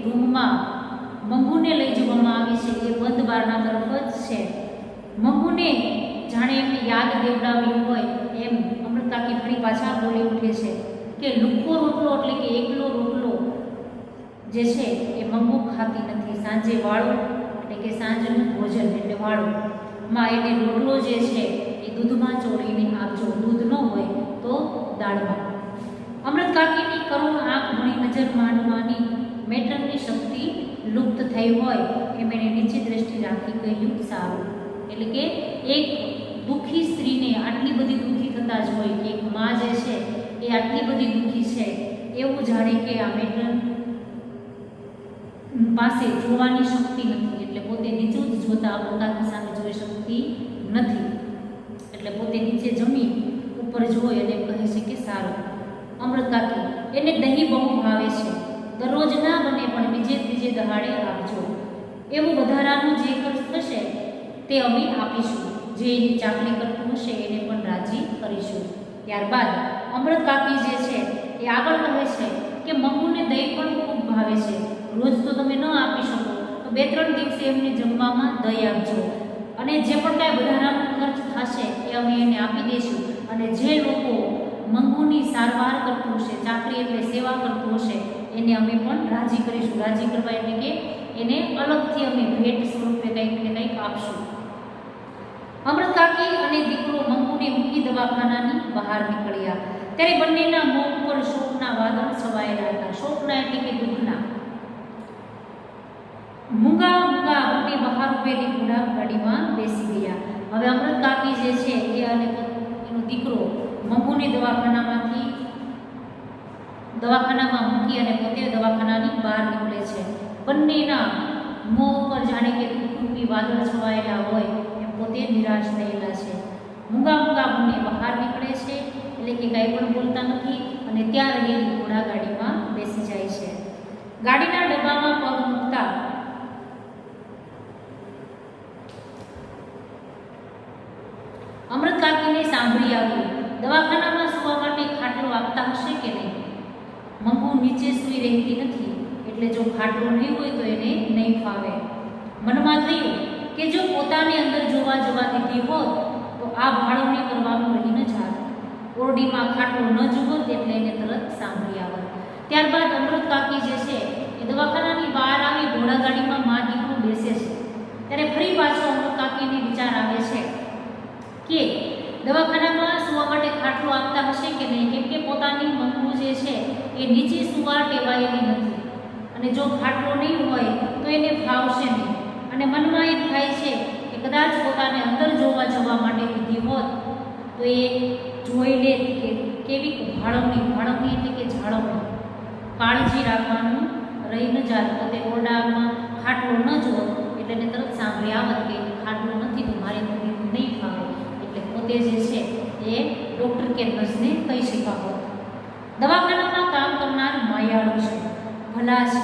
રૂમમાં મંગુને લઈ જવામાં આવી છે એ બંધ બારના તરફ જ છે. મંગુને જાણે એમને યાદ દેવડાવ્યું હોય એમ અમૃત કાકી ફરી પાછા બોલી ઉઠે છે કે લુખ્ખો રોટલો એટલે કે એકલો રોટલો જે છે એ મંગુ ખાતી નથી. સાંજે વાળો એટલે કે સાંજનું ભોજન એટલે વાળો માં એને રોટલો જે છે એ દૂધમાં ચોળીને આપજો, દૂધ ન હોય તો દાળમાં. અમૃત કાકીની કરુણ આંખ ભણી નજર માંડવાની મેટ્રનની શક્તિ લુપ્ત થઈ હોય એમ એને નીચી દ્રષ્ટિ રાખી કહ્યું, સારું. એટલે કે એક દુઃખી સ્ત્રીને આટલી બધી દુઃખી થતા જ હોય કે એક મા જે છે એ આટલી બધી દુઃખી છે એવું જાણે કે આ મેટ્રન પાસે જોવાની શક્તિ નથી, એટલે પોતે નીચું જ જોતા અમૃત સામે જોઈ શકતી નથી. એટલે પોતે નીચે જમી ઉપર જોઈ અને કહે છે કે સારું. અમૃત કાકી એને દહીં બહુ ભાવે છે, દરરોજ ના બને પણ બીજે ત્રીજે દહાડે આપજો. એવું વધારાનું જે ખર્ચ થશે તે અમે આપીશું, જે એની ચાકરી કરતું હશે એને પણ રાજી કરીશું. ત્યારબાદ અમૃત કાકી જે છે એ આગળ કહે છે કે મંગુને દહીં પણ ખૂબ ભાવે છે, રોજ તો તમે ન આપી શકો તો 2-3 દિવસે એમને જમવામાં દહીં આપજો અને જે પણ કાંઈ વધારાનો ખર્ચ થશે એ અમે એને આપી દઈશું. અને જે લોકો મંગુની સારવાર કરતું હશે, ચાકરી એટલે સેવા કરતું હશે એને અમે પણ રાજી કરીશું. રાજી કરવા એટલે કે એને અલગથી અમે ભેટ સ્વરૂપે કંઈક ને કંઈક આપશું. અમૃત કાકી અને દીકરો મંગુને મૂકી દવાખાનાની બહાર નીકળ્યા ત્યારે બંનેના મોં ઉપર શોકના વાદળ છવાયેલા હતા. શોકના એટલે કે દુઃખના. મૂંગા બંને બહાર ઉભેલી ઘોડા ગાડીમાં બેસી ગયા. હવે અમૃત કાકી જે છે એ અને એનો દીકરો મંગુને દવાખાનામાં મૂકી અને પોતે દવાખાનાની બહાર નીકળે છે. બંનેના મોં ઉપર જાણે કે દુઃખરૂપી વાદળ છવાયેલા હોય એમ પોતે નિરાશ થયેલા છે. મૂંગા બંને બહાર નીકળે છે એટલે કે કાંઈ પણ બોલતા નથી અને ત્યાં રહેલી ઘોડા ગાડીમાં બેસી જાય છે. ગાડીના ડબ્બામાં પગ મૂકતા અમૃત કાકીને સાંભળી આવ્યું, દવાખાનામાં સુવા માટે ખાટલો આપતા હશે કે નહીં. મંગુ નીચે સૂઈ રહેતી નથી એટલે જો ખાટલો નહીં હોય તો એને નહીં ફાવે. મનમાં થયું કે જો પોતાને અંદર જોવા જવા દીધી હોત તો આ ભાડવણી કરવાનું રહી ન જાત. લોહીમાં ખાટલો ન જુઓ એટલે એને તરત સાંભળી આવત. ત્યારબાદ અમૃત કાકી જે છે એ દવાખાનાની બહાર આવી ઘોડાગાડીમાં મા દીકરો બેસે છે. ત્યારે ફરી પાછો અમૃત કાકીને વિચાર આવે છે કે દવાખાનામાં સુવા માટે ખાટલો આપતા હશે કે નહીં, કેમ કે પોતાની મંગુ જે છે એ નીચે સુવા ટેવાયેલી નથી અને જો ખાટલો નહીં હોય તો એને ફાવશે નહીં. અને મનમાં એમ થાય છે કે કદાચ પોતાને અંદર જોવા જવા માટે વિધિ હોત તો એ જોઈ લે કે કેવી ભાળવણી એટલે કે જાળવણી, કાળજી રાખવાનું રહી ન જાય. પોતે ઓરડામાં ખાટલો ન જોવો એટલે એને તરત સાંભળી આવત કે ખાટલો નથી તો મારે નહીં ફાવે, એટલે પોતે જે છે એ ડૉક્ટર કે નર્સને કહી શક્યા હોત. દવાખાનામાં કામ કરનાર માયાળુ છે, ભલા છે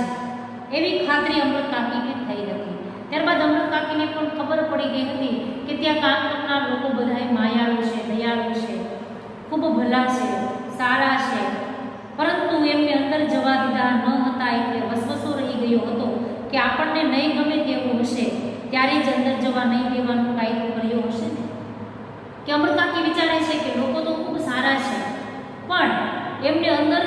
એવી ખાતરી અમૃત કાકીને થઈ હતી. ત્યારબાદ અમૃત કાકીને પણ ખબર પડી ગઈ હતી કે ત્યાં કામ કરનાર લોકો બધાએ માયાળુ છે, દયાળુ છે, ખૂબ ભલા છે, સારા છે. પરંતુ એમને અંદર જવા દીધા ન હતા એટલે વસવસો રહી ગયો હતો કે આપણને નહીં ગમે તેવું હશે ત્યારે જ અંદર જવા નહીં દેવાનો કાયદો કર્યો હશે ને. કે અમૃત કાકી વિચારે છે કે લોકો તો ખૂબ સારા છે પણ એમને અંદર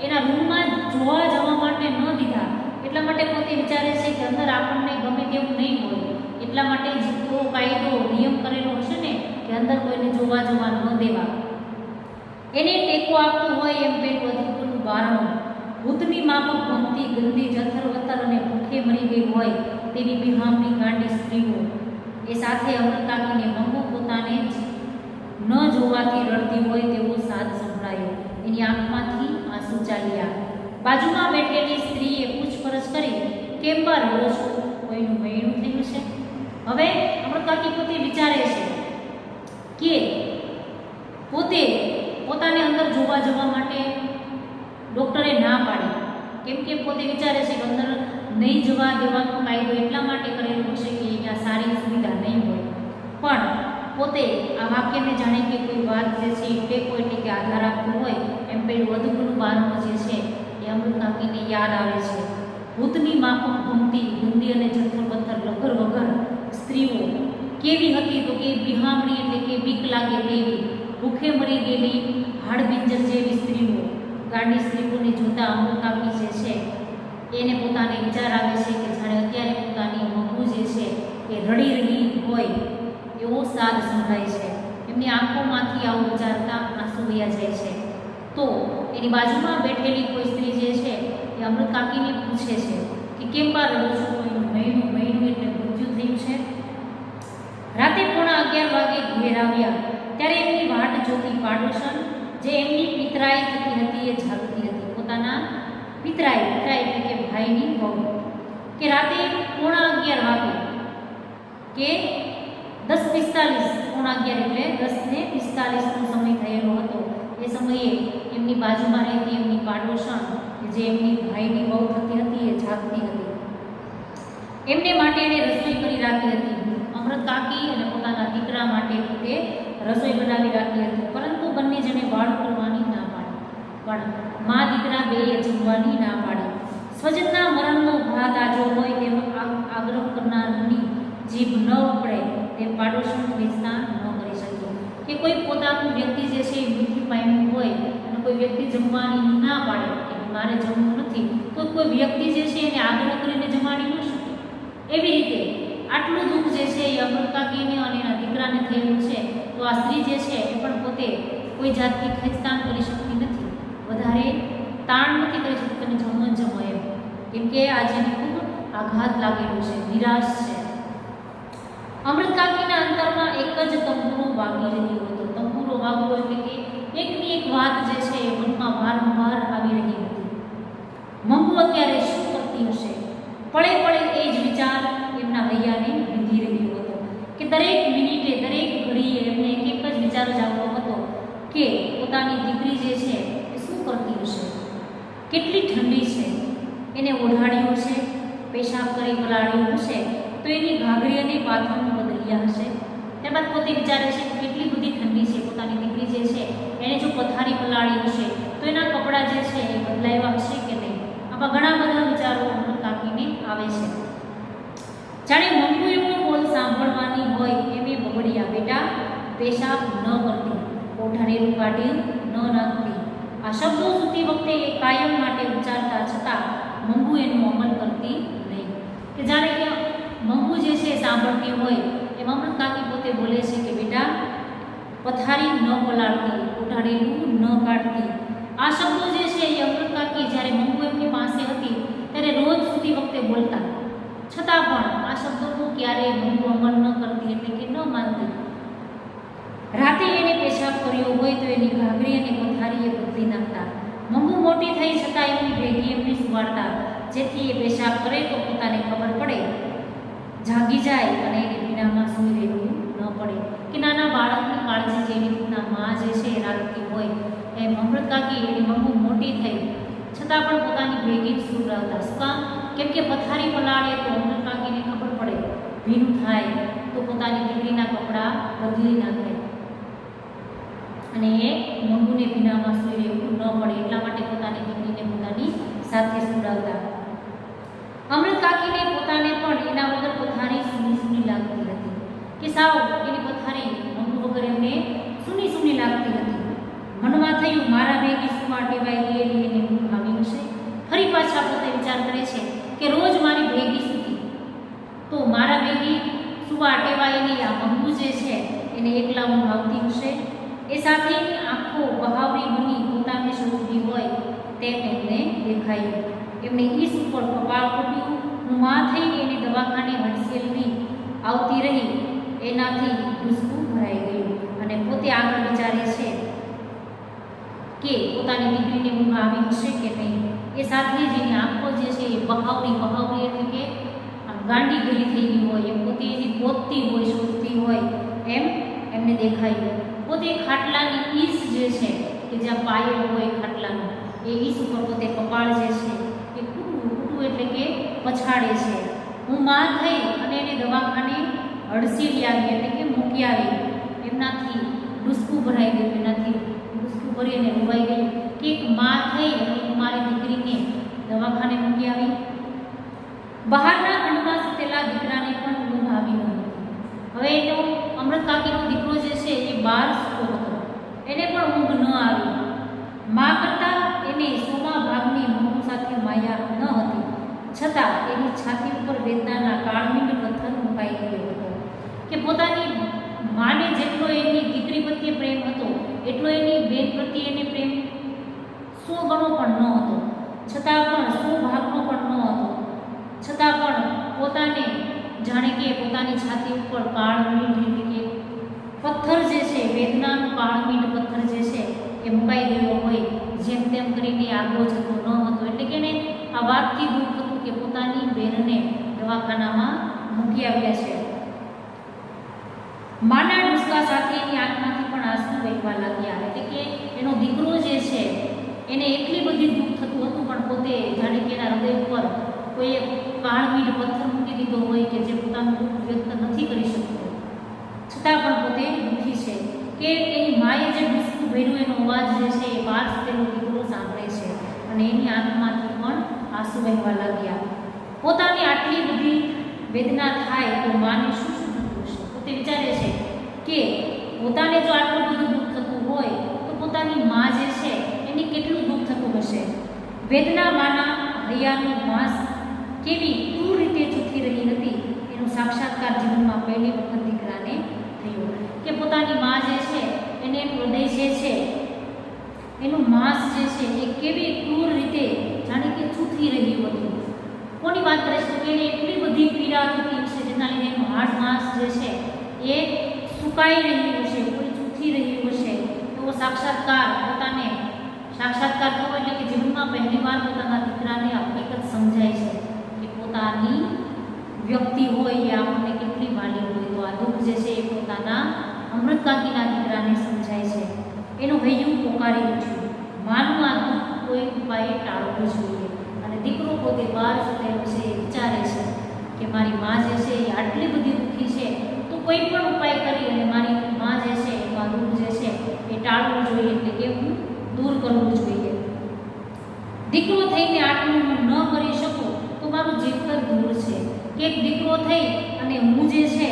એના રૂમમાં જોવા જવા માટે ન દીધા, એટલા માટે પોતે વિચારે છે કે અંદર આપણને ગમે તેવું નહીં હોય એટલા માટે જ તો કાયદો નિયમ કરેલો હશે ને કે અંદર કોઈને જોવા જવા ન દેવા. એને ટેકો આપતું હોય એમ પેટ વધુનું બારણું, ભૂતની માફક ભમતી ગંદી જથર વથર અને ભૂખે મરી ગઈ હોય તેવી બિહામની ગાંડી સ્ત્રીઓ. એ સાથે અમૃત કાકીને મંગુ પોતાને જ ન જોવાથી રડતી હોય તેવો સાદ સંભળાયો. એની આંખમાંથી આંસુ ચાલ્યા. બાજુમાં બેઠેલી સ્ત્રીએ પૂછપરછ કરી, કેમ બા રડો છો, કોઈનું મૈણું થયું છે? હવે અમૃત કાકી પોતે વિચારે છે કે પોતે પોતાને અંદર જોવા જવા માટે ડૉક્ટરે ના પાડી, કેમ કે પોતે વિચારે છે કે અંદર નહીં જવા દેવાનો કાયદો એટલા માટે કરેલો હશે કે અહીંયા સારી સુવિધા નહીં હોય. પણ પોતે આ વાક્યને જાણે કે કોઈ વાત જે છે એ ટેકો એટલે કે આધાર આપતું હોય એમ પેલું વધુનું બારણું જે છે એ અમૃત કાકીને યાદ આવે છે. ભૂતની માફક ભમતી ગંદી અને જથ્થર પથ્થર લગર વગર સ્ત્રીઓ કેવી હતી તો કે બિહામણી એટલે કે બીક લાગે તેવી, ભૂખે મરી ગયેલી હાડપિંજર જેવી સ્ત્રીઓ. ગાંડી સ્ત્રીઓને જોતા અમૃત કાકી જે છે એને પોતાને વિચાર આવે છે કે જાણે અત્યારે પોતાની મંગુ જે છે એ રડી રહી હોય એવો સાદ સંભળાય છે. એમની આંખોમાંથી આવું વિચારતા આંસુ વહ્યા જાય છે. તો એની બાજુમાં બેઠેલી કોઈ સ્ત્રી જે છે એ અમૃત કાકીને પૂછે છે કે કેમ બા રડો છો, કોઈનું મહિનું એટલે મૃત્યુ થયું છે? રાતે 11:15 વાગે ઘેર આવ્યા ત્યારે એમની વાટ જોતી પાડોશન જે એમની પિતરાઈ થતી હતી એ જાગતી હતી. પોતાના પિતરાઈ એટલે કે ભાઈની વહુ કે રાતે 11:15 વાગે કે 10:45 એટલે 10:45નો સમય થયેલો હતો. એ સમયે એમની બાજુમાં રહેતી એમની પાડોશન જે એમની ભાઈની વહુ થતી હતી એ જાગતી હતી. એમને માટે એને રસોઈ કરી રાખી હતી. અમૃત કાકી અને પોતાના દીકરા માટે તે રસોઈ બનાવી રાખી હતી, પરંતુ બંને જણે વાળ કરવાની ના પાડી. પણ મા દીકરા બેએ જમવાની ના પાડી. સ્વજનના મરણનો ઘા તાજો હોય તેમ આગ્રહ કરનારની જીભ ન ઉપડે તેમ પાડોશન વેચતા ન કરી શક્યો. કે કોઈ પોતાનું વ્યક્તિ જે છે એ મૃત્યુ પામ્યું હોય અને કોઈ વ્યક્તિ જમવાની ના પાડે કે મારે જમવું નથી, તો કોઈ વ્યક્તિ જે છે એને આગ્રહ કરીને જમાડી ન શકે. એવી રીતે આટલું દુઃખ જે છે એ અમૃત કાકીને અને એના દીકરાને થયેલું છે, તો આ સ્ત્રી જે છે એ પણ પોતે કોઈ જાતની ખેંચતાણ કરી શકતી નથી, વધારે તાણ નથી કરી શકતી તમે જમો એમ, કેમ કે આજે એને ખૂબ આઘાત લાગેલું છે, નિરાશ છે. અમૃત કાકીના અંતરમાં એક જ તંબુરો વાગી રહ્યો હતો. તંબુરો વાગવો એટલે કે એકની એક વાત જે છે એ મનમાં વારંવાર આવી રહી હતી. મંગુ અત્યારે શું કરતી હશે? પળે પળે એ જ વિચાર એમના હૈયાને વિંધી રહ્યો હતો કે દરેક મિનિટે દરેક ઘડીએ એમને એક જ વિચાર જ આવતો હતો કે પોતાની દીકરી જે છે એ શું કરતી હશે, કેટલી ઠંડી છે, એને ઓઢાડ્યું હશે, પેશાબ કરી પલાળ્યું હશે, તો એની ઘાઘરી અને પાથરણ બદલ્યા હશે. ત્યારબાદ પોતે વિચારે છે કે કેટલી બધી ઠંડી છે, પોતાની દીકરી જે છે એને જો પથારી પલાળી હશે તો એના કપડાં જે છે એ બદલાવ્યા હશે કે નહીં. આવા ઘણા બધા વિચારો અમૃત કાકીને આવે છે. જાણે મંગુ એમનો બોલ સાંભળવાની હોય એમ એ બગડ્યા, બેટા પેશાબ ન કરતી, ઓઢાડેલું કાઢી ન નાખતી. આ શબ્દો સૂતી વખતે એ કાયમ માટે ઉચ્ચારતા છતાં મંગુ એનું અમલ કરતી નહીં. કે જાણે કે મંગુ જે છે સાંભળતી હોય એમ અમૃત કાકી પોતે બોલે છે કે બેટા પથારી ન પલાળતી, ઓઢાડેલું ન કાઢતી. આ શબ્દો જે છે એ અમૃત કાકી જ્યારે મંગુ એમની પાસે હતી ત્યારે રોજ સૂતી વખતે બોલતા, છતાં પણ આ શબ્દોનું ક્યારેય મંગુ અમલ ન કરતી, એટલે કે ન માનતી. રાતે એને પેશાબ કર્યો હોય તો એની ઘાઘરી અને પથારી એ બદલી નાખતા. મંગુ મોટી થઈ છતાં એમની ભેગી એમને સુવાડતા, જેથી એ પેશાબ કરે તો પોતાને ખબર પડે, જાગી જાય અને એને ભીનામાં સૂઈ રહેવું ન પડે. કે નાના બાળકની કાળજી જેવી રીતના મા જે છે એ રાખતી હોય એમ અમૃત કાકી એની મંગુ મોટી થઈ છતાં પણ પોતાની ભેગી જ સુવડાવતા. શું કામ? કેમ કે પથારી પલાળે તો અમૃત કાકીને ખબર પડે, ભીનું થાય તો પોતાની દીકરીના કપડાં બદલી નાખે અને એ મંગુને ભીનામાં સૂઈ રહેવું ન પડે એટલા માટે પોતાની દીકરીને પોતાની સાથે સુવડાવતા. અમૃત કાકીને પોતાને પણ એના વગર પથારી સૂની સૂની લાગતી હતી, કે સાવ એની પથારી મંગુ વગર એમને સૂની સૂની લાગતી હતી. મનમાં થયું મારા ભેગી સુવા ટેવાઈ ગયેલી એને ઊંઘ આવી હશે. ફરી પાછા પોતે વિચાર કરે છે કે રોજ મારી ભેગી સૂતી તો મારા ભેગી સુવા ટેવાયેલી આ મંગુ જે છે એને એકલા ઊંઘ આવતી હશે. એ સાથે આંખો બહાવરી બની પોતાને શોધતી હોય તેમ એમને દેખાયું. એમને ઈસ ઉપર કપાળ કૂટ્યું. હું માં થઈને એને દવાખાને હડસેલવી આવતી રહી, એનાથી ડૂસકું ભરાઈ ગયું અને પોતે આગળ વિચારે છે કે પોતાની દીકરીને ઊંઘ આવી હશે કે નહીં. એ સાથે જ એની આંખો જે છે એ બહાવરી એટલે કે આમ ગાંડી ગયેલી થઈ ગઈ હોય, એમ પોતે એની ગોતતી હોય, શોધતી હોય એમ એમને દેખાયું. પોતે ખાટલાની ઈસ જે છે કે જ્યાં પાયો હોય ખાટલાનો, એ ઈસ ઉપર પોતે કપાળ જે છે એ કૂટવું એટલે કે પછાડે છે. હું માં થઈ અને એને દવાખાને હડસેલી આવી એટલે કે મૂકી આવી. એમનાથી ડૂસકું ભરાઈ ગયું, એનાથી ડૂસકું ભરીને રોવાઈ ગયું કે એક માં થઈ અને હું મારી દીકરીને દવાખાને મૂકી આવી. બહારના ખંડમાં સૂતેલા દીકરાને પણ ઊંઘ આવી ન હતી. હવે એનો અમૃત કાકીનો દીકરો જે છે એ બહાર સૂતો હતો, એને પણ ઊંઘ ન આવી. મા કરતાં એને સોમા ભાગની મંગુ સાથે માયા ન હતી, છતાં એની છાતી ઉપર વેદનાના કાળમીંડ પથ્થર મુકાઈ ગયો હતો. કે પોતાની માને જેટલો એની દીકરી પ્રત્યે પ્રેમ હતો એટલો એની બેન પ્રત્યે એને પ્રેમ 100 ગણો પણ ન હતો, છતાં પણ 100 ભાગનો પણ ન હતો. છતાં પણ પોતાને જાણે કે પોતાની છાતી ઉપર કાળમીંડ એટલે કે પથ્થર જે છે, વેદનાનું કાળમીંડ પથ્થર જે છે એ મુકાઈ ગયો હોય, જેમ તેમ કરીને આગો જતો ન હતો. એટલે કે એને આ વાતથી દુઃખ હતું કે પોતાની બેનને દવાખાનામાં મૂકી આવ્યા છે. માના ડૂસકા સાથે એની આંખમાંથી પણ આંસુ વહેવા લાગ્યા. એટલે કે એનો દીકરો જે છે એને એટલી બધી દુઃખ થતું હતું, પણ પોતે જાણે કે એના હૃદય ઉપર કોઈ એક કાળમીંડ પથ્થર મૂકી દીધો હોય કે જે પોતાનું દુઃખ વ્યક્ત નથી કરી શકતો, છતાં પણ પોતે દુઃખી છે. કે એની માએ જે ડૂસકું ભર્યું એનો અવાજ જે છે એ બહાર તેનો દીકરો સાંભળે છે અને એની આંખમાંથી પણ આંસુ વહેવા લાગ્યા. પોતાની આટલી બધી વેદના થાય તો માને શું શું થતું હશે. પોતે વિચારે છે કે પોતાને જો આટલું બધું દુઃખ થતું હોય તો પોતાની મા જે છે એને કેટલું દુઃખ થતું હશે. વેદના માના હૈયાનું માંસ કેવી ક્રૂર રીતે ચૂકી રહી હતી એનો સાક્ષાત્કાર જીવનમાં પહેલી વખત દીકરાને થયો. કે પોતાની મા જે છે એને હૃદય જે છે એનું માંસ જે છે એ કેવી ક્રૂર રીતે જાણે કે ચૂથી રહ્યું હતું. કોની વાત કરે છે કે એને એટલી બધી પીડા થતી હશે જેના લીધે એનું હાડ માંસ જે છે એ સુકાઈ રહ્યું હશે, કોઈ ચૂથી રહ્યું હશે. એવો સાક્ષાત્કાર પોતાને સાક્ષાત્કાર થવો એટલે કે જીવનમાં પહેલી વાર પોતાના દીકરાને હકીકત સમજાય છે કે પોતાની વ્યક્તિ હોય એ આપણને કેટલી વાલી હોય. તો આ દુઃખ જે છે એ પોતાના અમૃત કાકીના દીકરાને સમજાય છે. એનું હૈયું પોકારી ઉઠ્યું. માનું આ દુઃખ કોઈ ઉપાયે ટાળવું જોઈએ. અને દીકરો પોતે બહાર સૂતેલો છે એ વિચારે છે કે મારી મા જે છે એ આટલી બધી દુઃખી છે તો કોઈ પણ ઉપાય કરી અને મારી મા જે છે આ દુઃખ જે છે એ ટાળવું જોઈએ, એટલે કે હું દૂર કરવું જોઈએ. દીકરો થઈને આટલું હું ન કરી શકું તો મારું જીવતર દૂર છે. કે એક દીકરો થઈ અને હું જે છે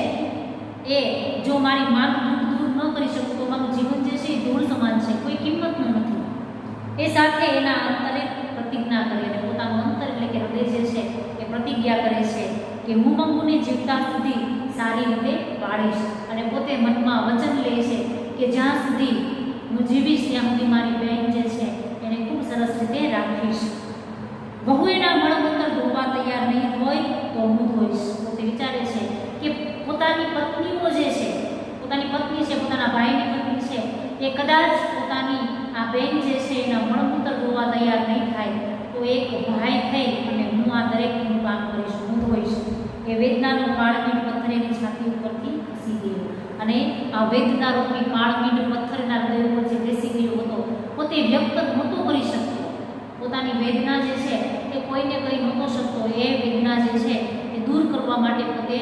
એ જો મારી માનું દુઃખ દૂર ન કરી શકું તો મારું જીવન જે છે એ દૂર સાથે એના અંતરે પ્રતિજ્ઞા કરી અને પોતાનું અંતર એટલે કે હૃદય જે છે એ પ્રતિજ્ઞા કરે છે કે હું મંગુને જીવતા સુધી સારી રીતે પાળીશ અને પોતે મનમાં વચન લે છે કે જ્યાં સુધી હું જીવીશ ત્યાં સુધી મારી બહેન જે છે એને ખૂબ સરસ રીતે રાખીશ. વહુ એના મળમૂત્ર ધોવા તૈયાર નહીં હોય તો હું ધોઈશ. પોતે વિચારે છે કે પોતાની પત્નીઓ જે છે, પોતાની પત્ની છે, પોતાના ભાઈની પત્ની છે, એ કદાચ પોતાની આ બહેન જે છે એના મળમૂત્ર ધોવા તૈયાર નહીં થાય તો એક ભાઈ થઈ અને હું આ દરેકનું કામ કરીશ, હું ધોઈશ. એ વેદનાનું કાળમીટ પથ્થર એની છાતી ઉપરથી ખસી ગયો અને આ વેદના રૂપી કાળમીટ પથ્થરના હૃદય ઉપર જે બેસી ગયો હતો, પોતે વ્યક્ત નહોતો કરી શકતો. પોતાની વેદના જે છે એ કોઈને કહી નહોતો શકતો. એ વેદના જે છે એ દૂર કરવા માટે પોતે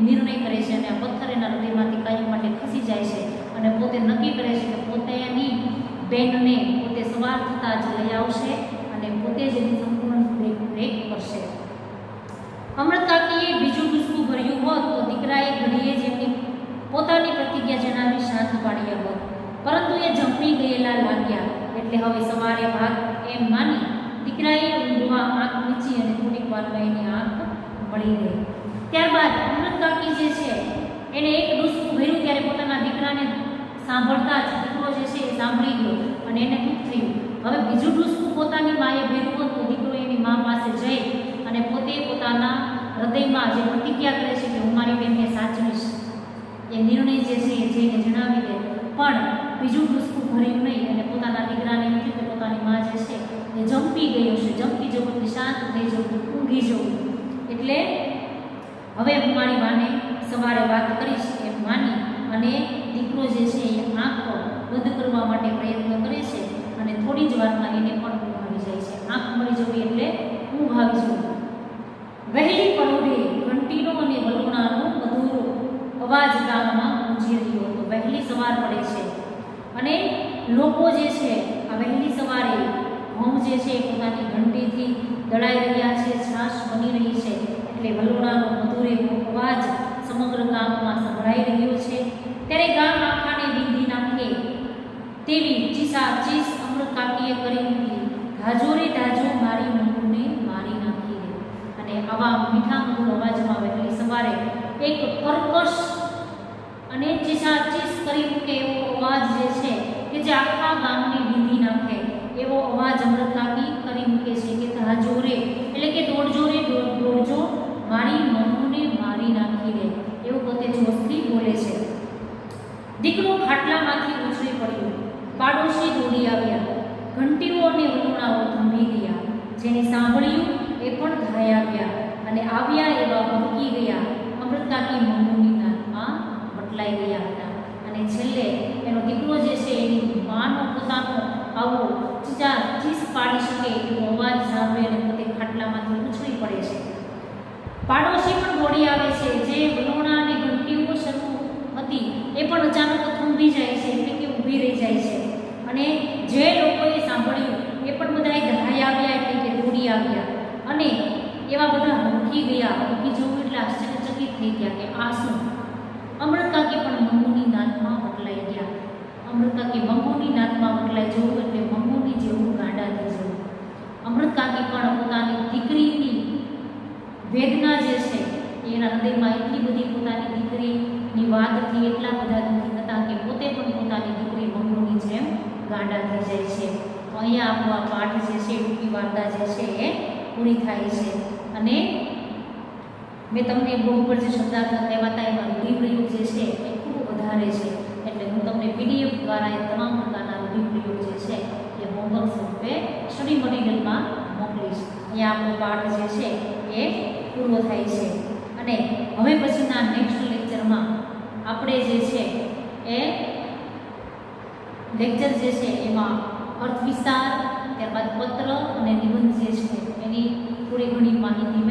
નિર્ણય કરે છે અને આ પથ્થર એના હૃદયમાંથી કાયમ માટે ખસી જાય છે અને પોતે નક્કી કરે છે કે પોતાની બહેનને પોતે સવાર થતાં જ લઈ આવશે અને પોતે જ એની સંપૂર્ણ દેખરેખ કરશે. અમૃતકાકીએ બીજું ડૂસકું ભર્યું હોત તો દીકરાએ ઘડીએ જ એમની પોતાની પ્રતિજ્ઞા જણાવી શાંત પાડ્યા હોત, પરંતુ એ જંપી ગયેલા લાગ્યા. એટલે હવે સવારે વાત એમ માની દીકરાએ ઊંઘવા આંખ મીચી અને થોડીક વારમાં એની આંખ મળી ગઈ. ત્યારબાદ અમૃતકાકી જે છે એને એક ડૂસકું ભર્યું ત્યારે પોતાના દીકરાને સાંભળતા જ દીકરો જે છે એ સાંભળી ગયો અને એને દુઃખ થયું. હવે બીજું ડૂસકું પોતાની માએ ભર્યું હોત તો દીકરો એની મા પાસે જઈ અને પોતે પોતાના હૃદયમાં જે પ્રતિજ્ઞા કરે છે કે હું મારી બહેનને સાચવીશ, એ નિર્ણય જે છે એ જઈને જણાવી દે. પણ બીજું ડૂસકું ભર્યું નહીં અને પોતાના દીકરાને એમ થયું કે પોતાની મા જે છે એ જંપી ગયો છે, જંપી જવું એટલે શાંત થઈ જવું, ઊંઘી જવું. એટલે હવે હું મારી માને સવારે વાત કરીશ એમ માની અને દીકરો જે છે એ આંખ બંધ કરવા માટે પ્રયત્ન કરે છે અને થોડી જ વારમાં એને પણ ઊંઘ આવી જાય છે. આંખ મળી જવી એટલે ઊંઘ આવી જવું. વહેલી પરોઢે ઘંટીનો અને વલોણાનો મધુર અવાજ ગામમાં ગુંજી રહ્યો હતો. વહેલી સવાર પડે છે અને લોકો જે છે આ વહેલી સવારે ઘઉં જે છે પોતાની ઘંટીથી દળાઈ રહ્યા છે, છાશ બની રહી છે, એટલે વલોણાનો મધુર એવો અવાજ સમગ્ર ગામમાં સંભળાઈ રહ્યો છે. ત્યારે ગામ આખાને બીંધી નાખે તેવી ચીસાચીસ અમૃતકાકીએ કરી મૂકી. ધાજો રે ધાજો મારી મંગુને મારી નાખી રે. અને આવા મીઠા મધુર અવાજમાં વહેલી સવારે એક કર્કશ અને ચીસાચીસ કરી મૂકે એવો અવાજ જે છે કે જે આખા ગામને બીંધી નાખે એવો અવાજ અમૃતકાકી કરી મૂકે છે કે ધાજો રે એટલે કે દોડજો રે દોડજો મારી મંગુને મારી નાખી રે, એવું પોતે જોશથી બોલે છે. દીકરો ખાટલામાંથી ઉછળી પડ્યો. પાડોશી દોડી આવ્યા. ઘંટીઓ અને વલોણાઓ થંભી ગયા. જેને સાંભળ્યું એ પણ ધાઈ આવ્યા અને આવ્યા એવા ભડકી ગયા. અમૃતકાકી મંગુની નાકમાં બટલાઈ ગયા હતા અને છેલ્લે એનો દીકરો જે છે એની માનો પોતાનો આવો ચીસ પાડી શકે એવો અવાજ સાંભળે અને પોતે ખાટલામાંથી ઉછળી પડે છે. પાડોશી પણ દોડી આવે છે. જે વલોણા અને ઘંટીઓ શરૂ હતી એ પણ અચાનક થંભી જાય છે એટલે કે ઊભી રહી જાય છે અને જે લોકોએ સાંભળ્યું એ પણ બધા ધાઈ આવ્યા એટલે કે દોડી આવ્યા અને એવા બધા હમકી ગયા. હમકી જવું એટલે આશ્ચર્યચકિત થઈ ગયા કે આ શું. અમૃતકાકી પણ મંગુની નાતમાં વટલાઈ ગયા. અમૃતકાકી મંગુની નાતમાં વટલાઈ જવું એટલે મંગુની જેવું ગાંડા થઈ જવું. અમૃતકાકી પણ પોતાની દીકરીની વેદના જે છે એના હૃદયમાં એટલી બધી પોતાની દીકરીની વાતથી એટલા બધા દુઃખી હતા કે પોતે પણ પોતાની દીકરી મંગુની જેમ ગાંડા થઈ જાય છે. તો અહીંયા આપણો આ પાઠ જે છે ટૂંકી વાર્તા જે છે એ પૂરી થાય છે. અને મેં તમને બોર્ડ ઉપર જે શબ્દાર્થ લખાવ્યા હતા એમાં રૂઢિપ્રયોગ જે છે એ ખૂબ વધારે છે, એટલે હું તમને પીડીએફ દ્વારા એ તમામ પ્રકારના રૂઢિપ્રયોગ જે છે એ હોમવર્ક સ્વરૂપે સ્ટડી મટીરિયલમાં મોકલીશ. અહીંયા આપણો પાઠ જે છે એ પૂરો થાય છે અને હવે પછીના નેક્સ્ટ લેક્ચરમાં આપણે જે છે એ લેક્ચર જે છે એમાં અર્થ વિસ્તાર, ત્યારબાદ પત્ર અને નિબંધ જે છે એની થોડી ઘણી માહિતી